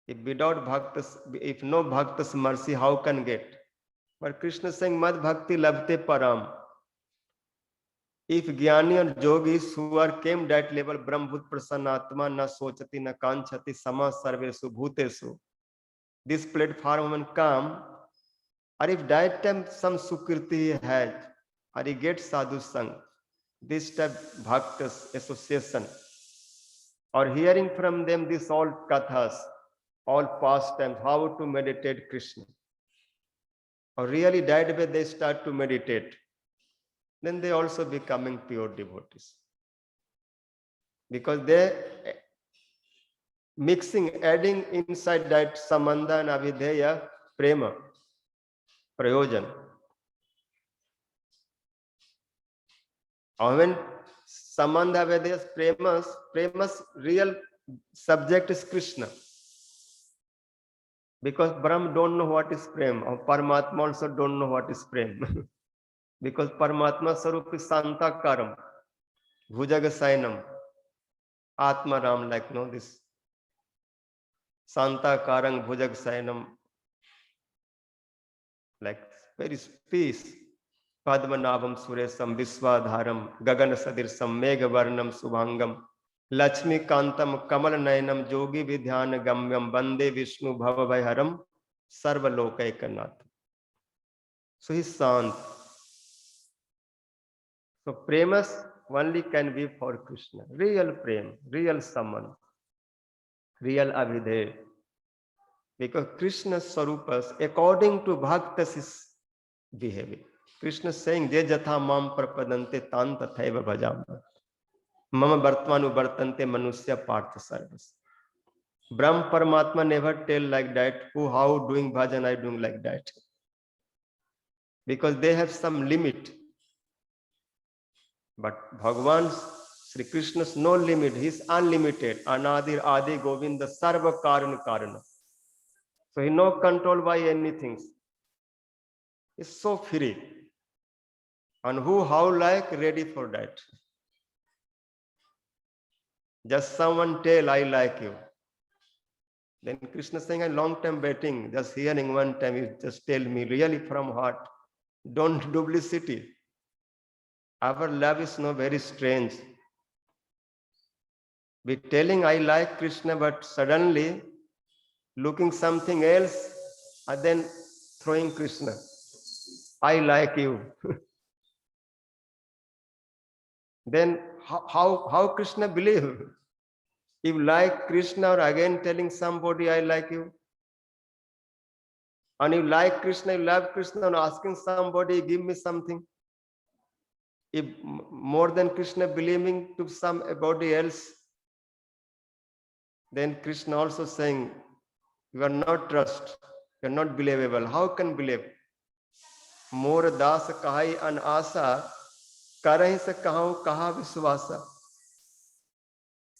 if without bhaktas, if no bhaktas mercy, how can get? But Krishna saying, Mad bhakti labte param. If jnani and yogis who are came that level, Brahmabhut Prasanatma na sochati na kanchati sama sarvesu bhutesu. This platform when come, or if that time some sukriti he has, or he gets sadhu sang, this type bhaktas association, or hearing from them this all kathas, all pastimes, how to meditate Krishna, or really that way they start to meditate, then they also becoming pure devotees. Because they mixing, adding inside that samandha and avidheya, prema, prayojan. Or when samandha avidheya, premas real subject is Krishna. Because Brahm don't know what is prem, or Paramatma also don't know what is prem. Because Paramatma Sarup is Santakaram, Bhujagasayanam, Atma Ram, like no, this Santakarang Bhujagasayanam, like very peace. Padmanabam Suresam Viswadharam Gagan Sadirsam Meghavarnam Subhangam Lakshmi Kantam Kamal Nayanam Jogi Vidhyana Gamyam Bande Vishnu Bhavabhaiharam Sarva Lokaikanat. So he's Sant. So premas only can be for Krishna. Real prem, real saman, real avidhe. Because Krishna's sarupas, according to bhaktas, is behaving. Krishna is saying, Je jatha mam prapadante tan tathaiva bhajam. Mama vartmanu vartante manusya partha sarvas. Brahm Paramatma never tell like that, who how doing bhajan, I doing like that. Because they have some limit. But Bhagavan Sri Krishna's no limit, he is unlimited. Anadir Adi Govinda Sarva Karana Karana. So he no control by anything. He's so free. And who how like ready for that. Just someone tell I like you. Then Krishna saying, I'm long time waiting, just hearing one time, you just tell me really from heart. Don't duplicity. Our love is no very strange. We telling I like Krishna, but suddenly looking something else and then throwing Krishna. I like you. Then how Krishna believe? If like Krishna or again telling somebody I like you. And you like Krishna, you love Krishna and asking somebody give me something. If more than Krishna believing to somebody else, then Krishna also saying, you are not trust, you are not believable. How can believe? More das kahai an asa, karahi se kahu kaha viswasa.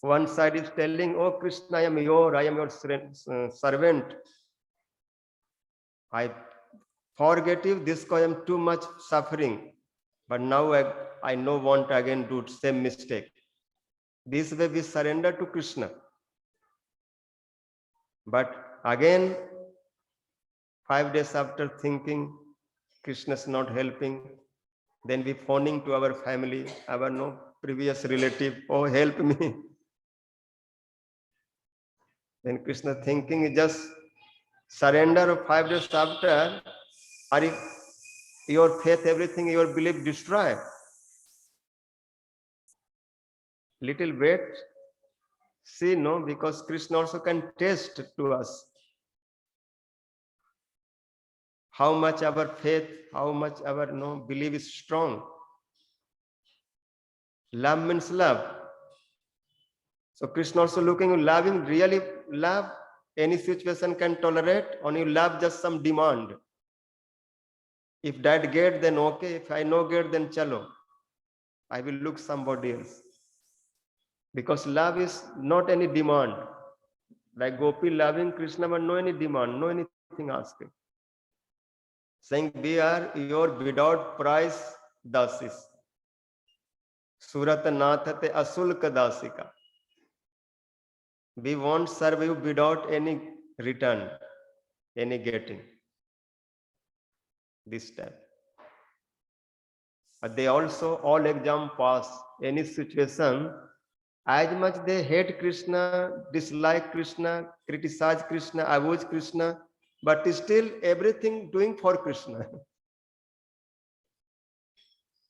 One side is telling, oh Krishna, I am your servant. I forget you, this I am too much suffering. But now I no want again do same mistake. This way we surrender to Krishna. But again, 5 days after thinking, Krishna is not helping, then we phoning to our family, our no previous relative, oh help me. Then Krishna thinking just surrender 5 days after, or if your faith, everything, your belief destroy. Little wait, see, no, because Krishna also can test to us how much our faith, how much our belief is strong. Love means love. So Krishna also looking, loving, really love, any situation can tolerate, or you love just some demand. If that get, then okay. If I no get, then chalo. I will look somebody else. Because love is not any demand. Like Gopi loving Krishna, but no any demand, no anything asking. Saying, we are your without price dasis. Surat Nathate Asulka Dasika. We won't serve you without any return, any getting. This time. But they also all exam pass any situation. As much they hate Krishna, dislike Krishna, criticize Krishna, avoid Krishna, but still everything doing for Krishna.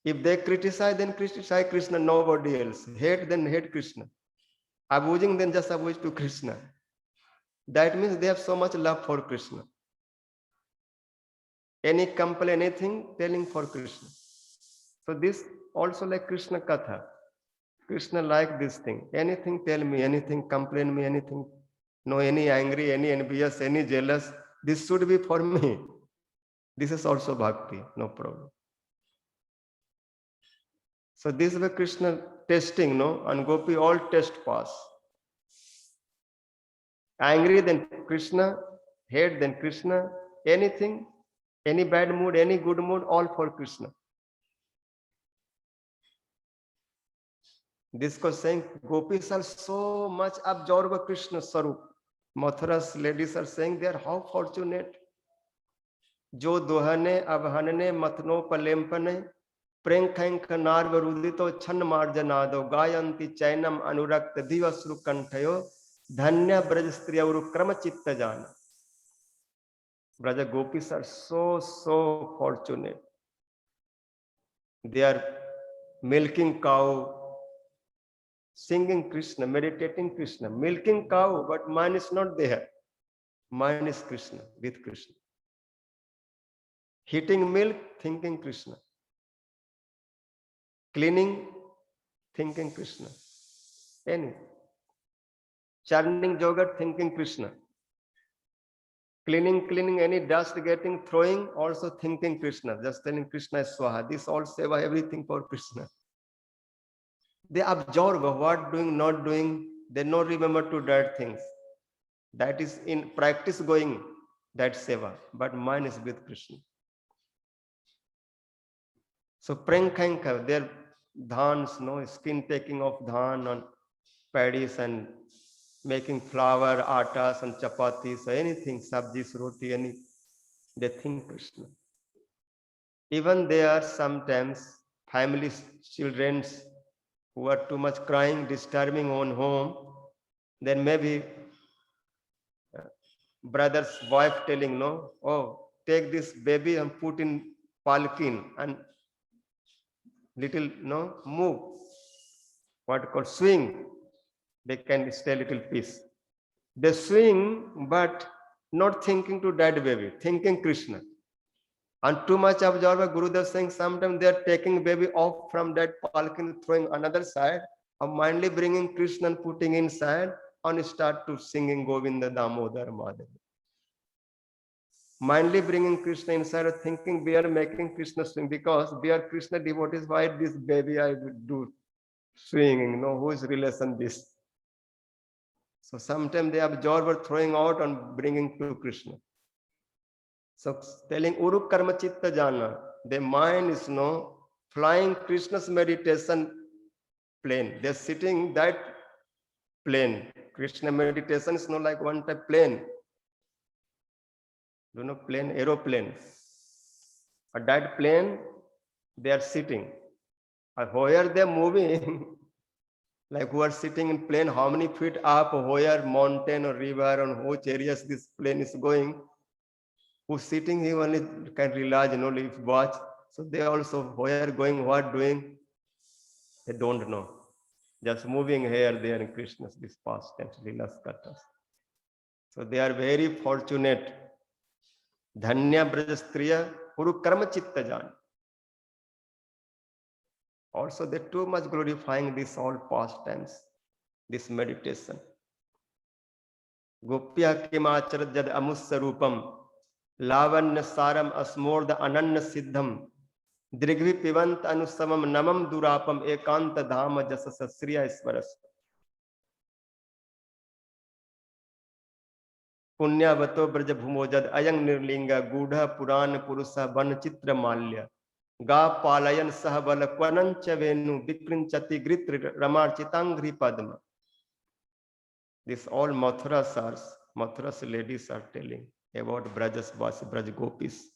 If they criticize, then criticize Krishna, nobody else. Hate, then hate Krishna. Avoiding, then just avoid to Krishna. That means they have so much love for Krishna. Any complaint, anything, telling for Krishna. So this also like Krishna Katha. Krishna like this thing. Anything, tell me, anything, complain me, anything. No, any angry, any envious, any jealous. This should be for me. This is also bhakti, no problem. So this way Krishna testing, no? And Gopi all test pass. Angry, then Krishna. Hate, then Krishna. Anything, any bad mood, any good mood, all for Krishna. This was saying gopis are so much absorbed by Krishna Sarup. Mathura's ladies are saying they are how fortunate. जो दोहने अवहनने मथनो पलेम्पने प्रेंखैंख नार्वरुदितो छन्न मार्जनादो गायन्ति चैनम अनुरक्त दिवश्रु कंठयो धन्य ब्रज स्त्रिय क्रम चित्त जान. Braja gopis are so fortunate. They are milking cow, singing Krishna, meditating Krishna, milking cow, but mine is not there. Mine is Krishna, with Krishna. Heating milk, thinking Krishna. Cleaning, thinking Krishna. Any. Churning yogurt, thinking Krishna. Cleaning any dust getting, throwing, also thinking Krishna. Just telling Krishna is Swaha. This all seva, everything for Krishna. They absorb what doing, not doing. They not remember to that things. That is in practice going, that seva. But mine is with Krishna. So prankhanka, their dhans, no skin taking of dhan on paddies and making flour, atas and chapatis, or anything, sabjis, roti, any, they think Krishna. Even there are sometimes families, children who are too much crying, disturbing on home, then maybe brother's wife telling, no, oh, take this baby and put in palkin and little, no, move, what called swing, they can stay a little peace. They swing, but not thinking to that baby, thinking Krishna. And too much absorbed, Gurudev saying sometimes they are taking baby off from that palkin, throwing another side, or mindly bringing Krishna and putting inside, and start to singing Govinda Damodar Madhav. Mindly bringing Krishna inside, or thinking we are making Krishna swing, because we are Krishna devotees, why this baby I would do swinging, no, whose relation this? So sometimes they absorb or throwing out and bringing to Krishna. So telling Uru Karma Chitta Jana, their mind is no flying Krishna's meditation plane. They're sitting that plane. Krishna meditation is not like one type plane. You know, plane, aeroplane. At that plane, they are sitting. And where they're moving, like who are sitting in plane, how many feet up, where mountain or river, on which areas this plane is going. Who's sitting, he only can realize, you know, if watch. So they also, where going, what doing, they don't know. Just moving here, there in Krishna's this past tense, Leelas Kathas. So they are very fortunate. Dhanya Brajastriya Puru Karma Chitta Jan. Also, they're too much glorifying this all pastimes, this meditation. Gopya Kimachar Jad Amussarupam Lavanya Saram Asmorda Ananya Siddham Drigvi Pivant Anusamam Namam Durapam Ekanta Dhama Jasasa Sriya Iswaras. Punyavato Braja Bhumojad Ayang Nirlinga Gudha Purana Purusa Ban Chitra Malya Ga Palayan Sahabala Kwanancha Venu Bikrinchati Grit Ramar Chitangri Padma. This all Mathura's ladies are telling about Brajas Vasi, Braj Gopis.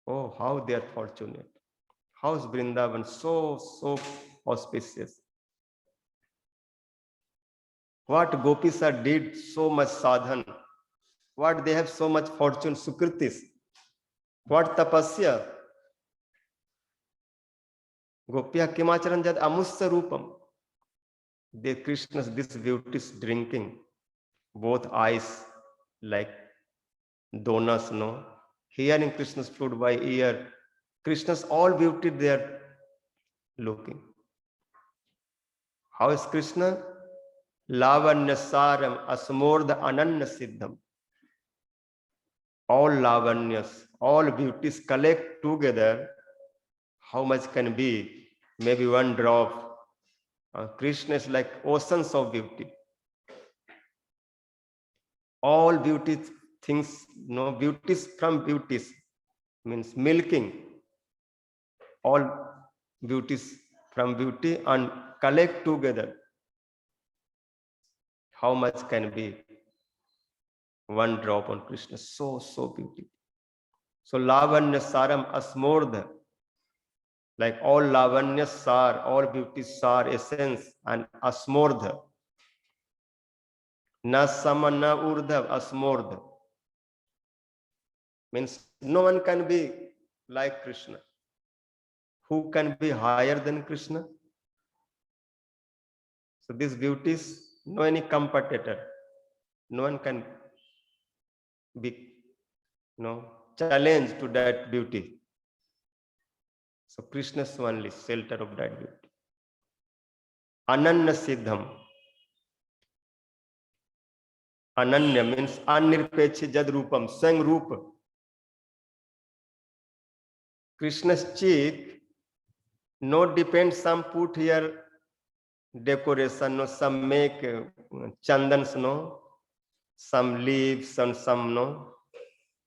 Oh, how they are fortunate. How's Vrindavan so auspicious. What Gopis are did so much sadhan. What they have so much fortune, sukritis. What tapasya. Gopya Kimacharan Jad Amussa Rupam. The Krishna's this beauty is drinking. Both eyes like donuts, no? Hearing Krishna's fruit by ear. Krishna's all beauty they are looking. How is Krishna? Lavanya Saram Asmorda Ananya Siddham. All lavanyas, all beauties collect together. How much can be? Maybe one drop. Krishna is like oceans of beauty. All beauty things, no, beauties from beauties means milking. All beauties from beauty and collect together. How much can be one drop on Krishna? So beautiful. So Lavanya Saram Asmordha, like all Lavanya Sar, all beauty Sar, essence, and Asmordha. Na Sama na Urdha, Asmordha. Means no one can be like Krishna. Who can be higher than Krishna? So these beauties, no any competitor. No one can be challenged to that beauty. So Krishna is only shelter of that beauty. Ananya Siddham. Ananya means Anirpechi Jad Rupam, Sang Rupa. Krishna's cheek, no depends, some put here decoration, no, some make chandans, no, some leaves and some no,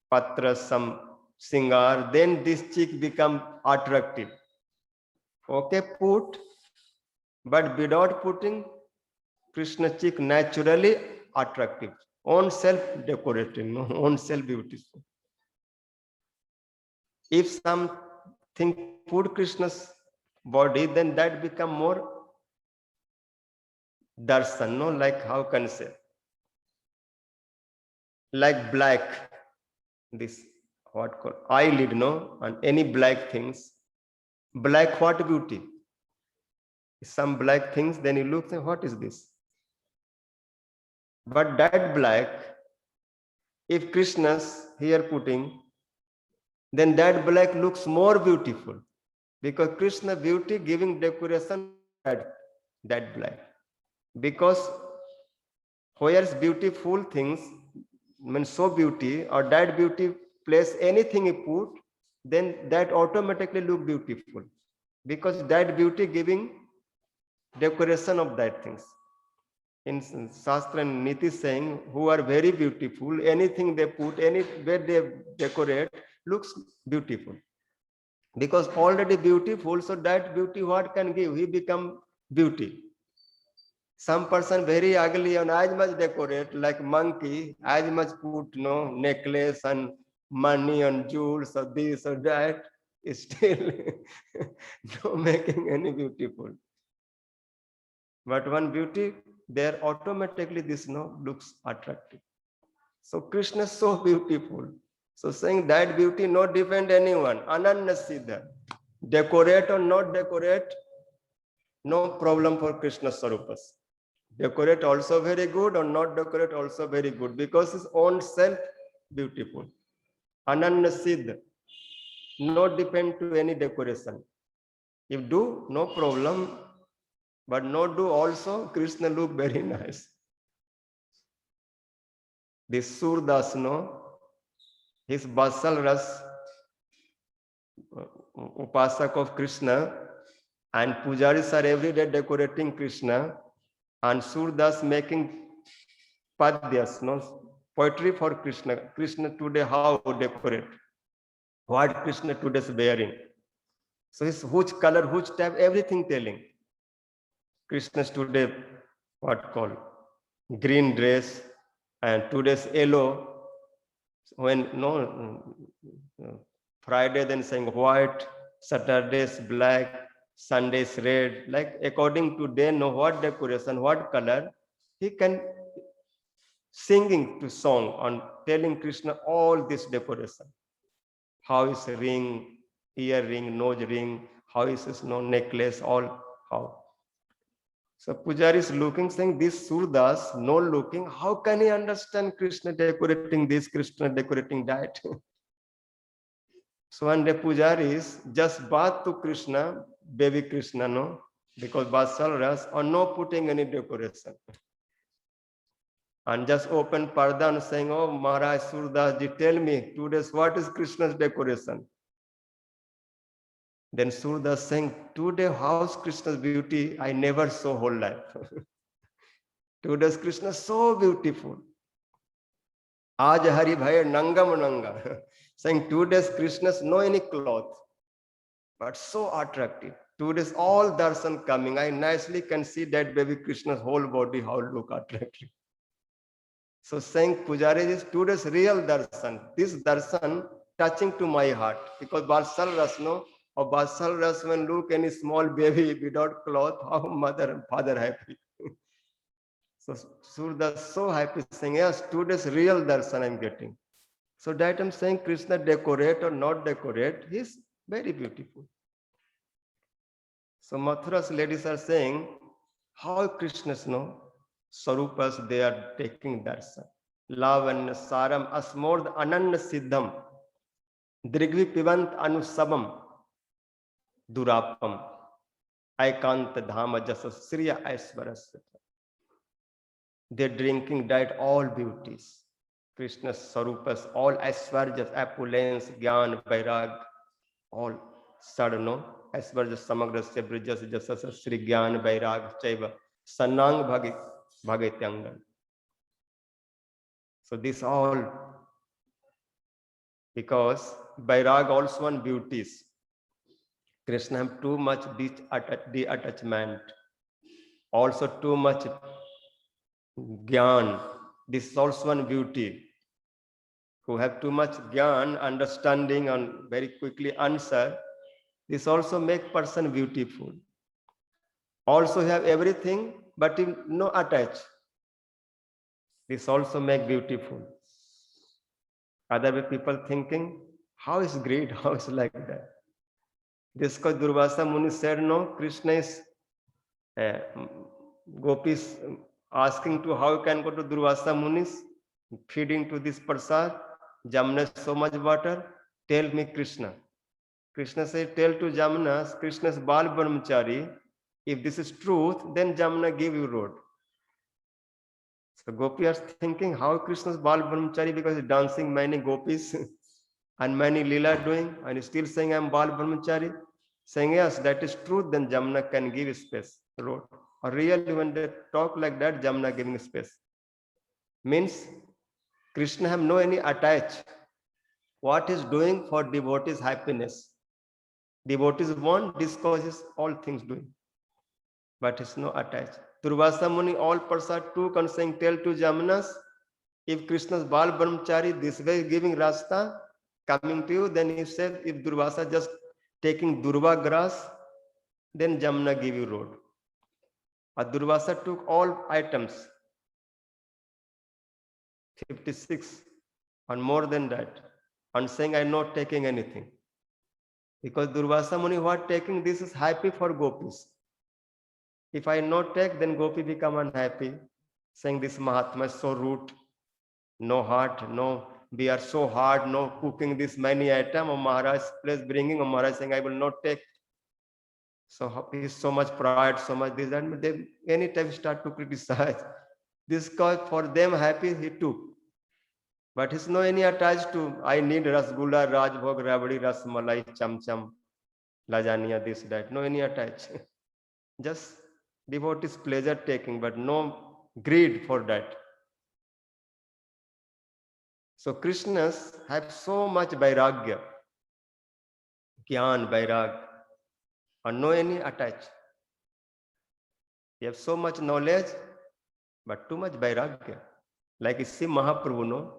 patras, some singar, then this cheek become attractive. Okay, put, but without putting, Krishna cheek naturally attractive, own self decorating, no, own self beautiful. If something put Krishna's body, then that become more darshan, no, like how can I say? Like black, this what called eyelid, no, and any black things. Black, what beauty? Some black things, then you look, what is this? But that black, if Krishna's here putting, then that black looks more beautiful, because Krishna beauty giving decoration that black. Because where's beautiful things, means so beauty, or that beauty place anything you put, then that automatically look beautiful, because that beauty giving decoration of that things. In Shastra and Niti saying, who are very beautiful, anything they put, anywhere they decorate, looks beautiful. Because already beautiful, so that beauty what can give? He become beauty. Some person very ugly and as much decorate like monkey, as much put necklace and money and jewels or this or that, is still no making any beautiful. But one beauty, there automatically this looks attractive. So Krishna is so beautiful. So saying that beauty not depend anyone, Ananya Siddha. Decorate or not decorate, no problem for Krishna Sarupas. Decorate also very good or not decorate also very good, because his own self beautiful. Ananya Siddha, no depend to any decoration. If do, no problem, but not do also, Krishna look very nice. This Surdas, his Basal Ras, Upasak of Krishna, and Pujaris are every day decorating Krishna, and Surdas making Padyas, poetry for Krishna. Krishna today how decorate? What Krishna today is wearing? So his which color, which type, everything telling. Krishna's today what called green dress, and today's yellow. When Friday then saying white, Saturday's black, Sunday's red, like according to they know what decoration, what color, he can singing to song on telling Krishna all this decoration. How is ring, earring, nose ring, how is his necklace, all how. So Pujari is looking, saying this Surdas, no looking, how can he understand Krishna decorating this, Krishna decorating that? So one day Pujari is just bath to Krishna, baby Krishna, no, because Basal Ras, or no putting any decoration. And just open Parda and saying, oh Maharaj Surdas ji, tell me, today's what is Krishna's decoration? Then Surdas saying, today how's Krishna's beauty? I never saw whole life. Today's Krishna so beautiful. Aaj Hari Bhai Nangam Nanga. Saying today's Krishna's no any cloth, but so attractive. Today's all darshan coming. I nicely can see that baby Krishna's whole body, how look attractive. So saying Pujari is today's real darshan. This darshan touching to my heart. Because Barsal Rasno or Barsal Ras when look any small baby without cloth, how mother and father happy. So Surdas so happy saying, yes, today's real darshan I'm getting. So that I'm saying Krishna decorate or not decorate, he's very beautiful. So Mathura's ladies are saying, how Krishna's know Sarupas they are taking darshan. Lavanya Saram Asmord Ananda Siddham Drigvi Pivant Anusabam Durapam Aikanta Dhama Jasa Sriya Aisvarasya. They're drinking that all beauties. Krishna's Sarupas, all Aisvarjas, opulence, Gyan, Vairag, all sadhano, Aisvarjas Samagrasya Brijas Jasasa Sri Gyan, Vairag, Chaiva, Sanang Bhagatyangan. So this all because Vairag also one beauties. Krishna have too much detachment, also too much Gyan. This is also one beauty. Who have too much Gyan, understanding and very quickly answer, this also make person beautiful. Also have everything, but no attach. This also make beautiful. Other way people thinking, how is greed? How is like that? This because Durvasa Muni said, no, Krishna is gopis asking to how can go to Durvasa Munis, feeding to this prasad, Jamna so much water, tell me Krishna. Krishna said, tell to Jamna, Krishna's Bal Brahmachari, if this is truth, then Jamna give you road. So Gopi are thinking, how Krishna's Bal Brahmachari, because he's dancing many gopis and many lila doing, and he's still saying, I'm Bal Brahmachari. Saying, yes, that is truth, then Jamna can give space, road. Or really, when they talk like that, Jamna giving space. Means, Krishna have no any attach. What is doing for devotees' happiness? Devotees want, this causes all things doing. But it's no attach. Durvasa Muni all prasad took and saying, tell to Jamanas, if Krishna's Bal Brahmachari this way giving Rasta coming to you, then he said, if Durvasa just taking Durva grass, then Jamna give you road. But Durvasa took all items, 56 and more than that, and saying, I'm not taking anything. Because Durvasa Muni what taking this is happy for gopis. If I not take, then gopi become unhappy, saying this Mahatma is so rude, no heart, no, we are so hard, no cooking this many item, or Maharaj place bringing, or Maharaj saying, I will not take. So he is so much pride, so much this, and they anytime start to criticize. This cause for them happy he took. But he's no any attached to, I need Rasgulla, Rajbhog, Rabdi, Rasmalai, Cham Cham, Lasagna, this, that. No any attach. Just devotees pleasure taking, but no greed for that. So Krishnas have so much vairagya, Gyan, Vairag, and no any attach. He have so much knowledge, but too much vairagya. Like Sri Mahaprabhu, no?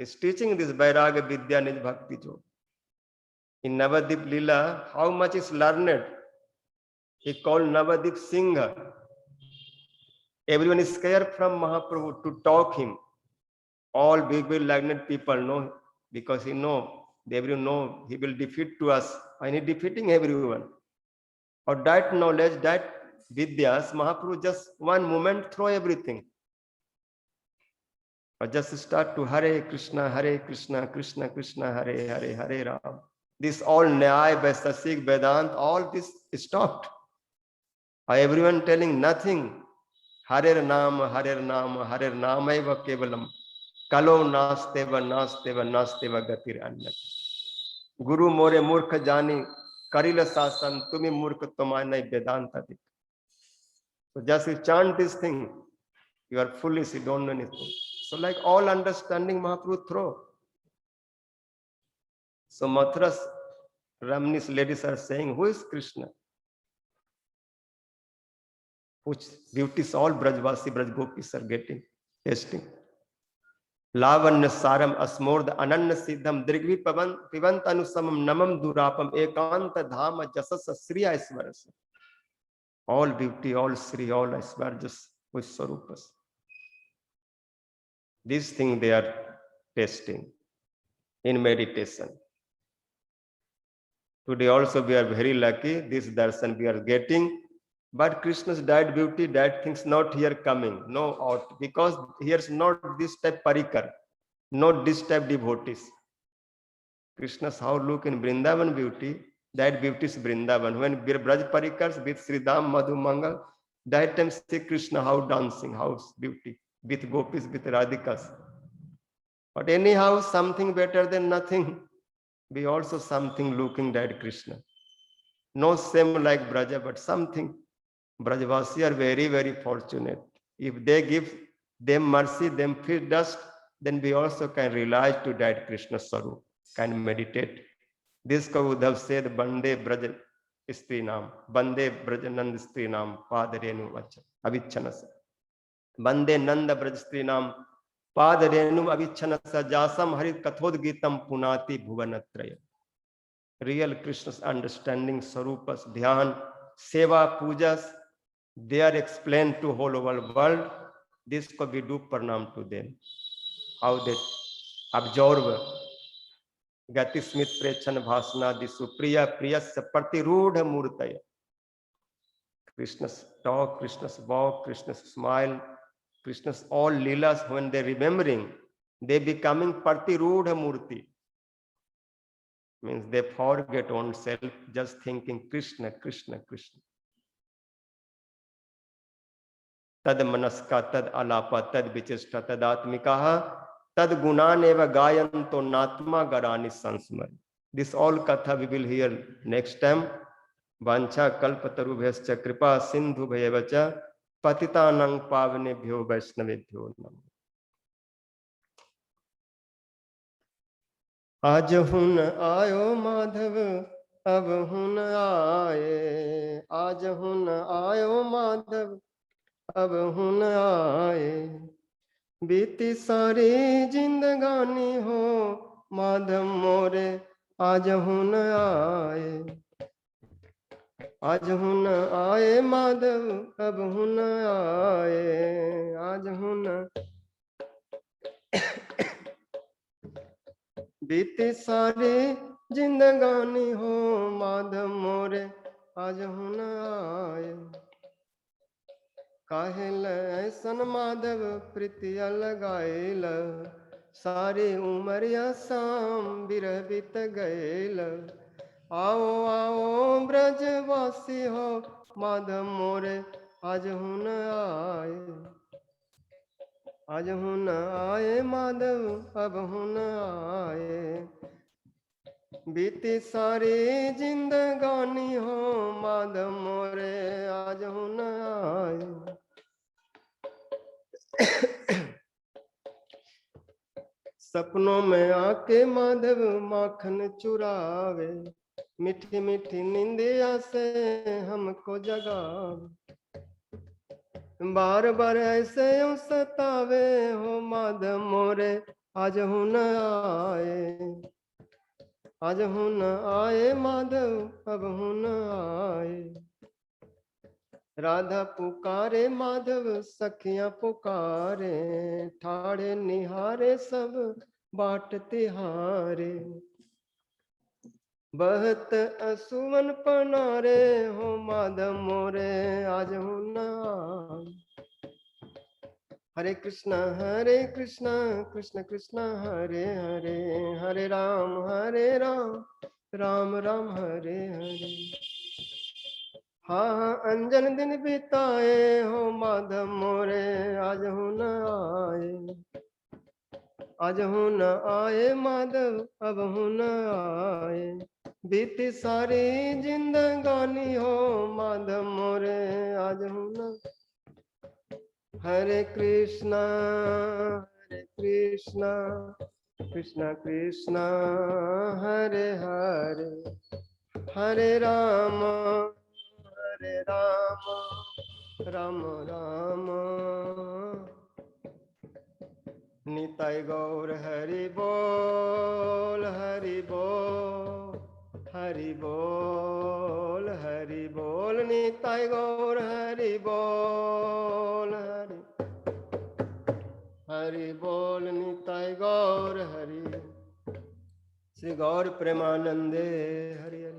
Is teaching this Vairagya Vidya Nij Bhakti Jo. In Navadip Lila, how much is learned? He called Navadip Singha. Everyone is scared from Mahaprabhu to talk him. All big learned people know, because he know, everyone know he will defeat to us, and he defeating everyone. Or that knowledge, that Vidyas, Mahaprabhu just one moment throw everything. Or just start to Hare Krishna, Krishna Krishna, Hare Hare, Hare Ram. This all Nyaya, Vaisasik, Vedant, all this stopped. Everyone telling nothing. Hare Nama, Hare Nama, Hare Nama eva kevalam. Kalo nasteva, nasteva, nasteva gatir annat. Guru more murkha jani, karila sasan, tumi murkha tomanai Vedanta dik. So just you chant this thing, you are foolish, you don't know anything. So like all understanding Mahaprabhu throw. So Mathura's Ramani's ladies are saying, who is Krishna? which beauties all Brajvasi, Braj gopis are getting, tasting. लावण्य सारम अस्मोर्द अनन्य सिद्धम दृग्वी पवन पिबंत अनुसमम नमम दुरापम एकांत धाम Jesus Shri Aishwarya. All beauty, all Sri, all Aishwarya with Swarupas. These things they are tasting in meditation. Today also we are very lucky, this darshan we are getting, but Krishna's died beauty, that things not here coming, no out, because here's not this type parikar, not this type devotees. Krishna's how look in Vrindavan beauty, that beauty is Vrindavan. When Braj parikars with Sridham Madhu Mangal, that time see Krishna how dancing, how beauty, with gopis, with radhikas. But anyhow, something better than nothing. We also something looking at Krishna. No same like Braja, but something. Brajvasi are very, very fortunate. If they give them mercy, them feed dust, then we also can realize to that Krishna Sarup, can meditate. This Uddhav said, Bande Braja Strinam, Bande Brajanand Strinam, Padarenu Avichanas. Bande Nanda Braj Strinam, Padarenu Avichanasa Jasam Harit Kathod Gitam Punati Bhuvanatraya. Real Krishna's understanding, Sarupas, Dhyan, Seva, Pujas, they are explained to whole world. This could be do pranam to them. How they absorb Gati Smith Prechan Bhasna Disu Priya Priyasya Pratirudha Murtaya. Krishna's talk, Krishna's walk, Krishna's smile, Krishna's all leelas, when they're remembering, they becoming Pratirudha Murti. Means they forget own self, just thinking Krishna, Krishna, Krishna. Tad manaska, tad alapa, tad vichishta, tad atmikaha, tad gunanev gayanto natma garani sansmar. This all katha we will hear next time. Vancha kalpatarubhyascha kripa sindhu bhayevacha patitanang pavanebhyo vaishnavebhyo namo. आज हुन आयो माधव अब हुन आए, आज हुन आयो माधव अब हुन आए, बीती सारी जिंदगानी हो माधव मोरे आज हुन आए, आज हुन आए माधव अब हुन आए, आज हुन बीती सारी जिंदगानी हो माधव मोरे आज हुन आए, काहेल ऐसन माधव प्रीतिया लगाएल, सारी उमरिया शाम बिरह बीत गएल, आओ आओ ब्रजवासी हो माधव मोरे आज हुन आए, आज हुन आए माधव अब हुन आए, बीती सारी जिंदगानी हो माधव मोरे आज हुन आए। सपनों में आके माधव माखन चुरावे, मीठी मीठी निंदिया से हमको जगावे, बार बार ऐसे यूं सतावे हो माधव मोरे आज हुन आए, आज हुन आए माधव अब हुन आए, राधा पुकारे माधव सखियां पुकारे, ठाड़े निहारे सब बाट तिहारे, बहत असुवन पनारे हो माधव मोरे आज हुन आए। हरे कृष्णा कृष्ण कृष्ण हरे हरे, हरे राम राम राम हरे हरे। हाँ अंजन दिन बिताए हो माधव मोरे आज हुन आए, आज हुन आए माधव अब हुन आए, बीती सारी जिंदगानी हो माधव मोरे आज हुन। हरे कृष्णा कृष्णा कृष्णा हरे हरे, हरे राम राम राम। निताय गौर हरि बोल, हरि बोल, हरि बोल, हरि बोल। निताय गौर हरि बोल, हरि बोल। निताय गौर हरि। श्री गौर प्रेमानंदे हरि।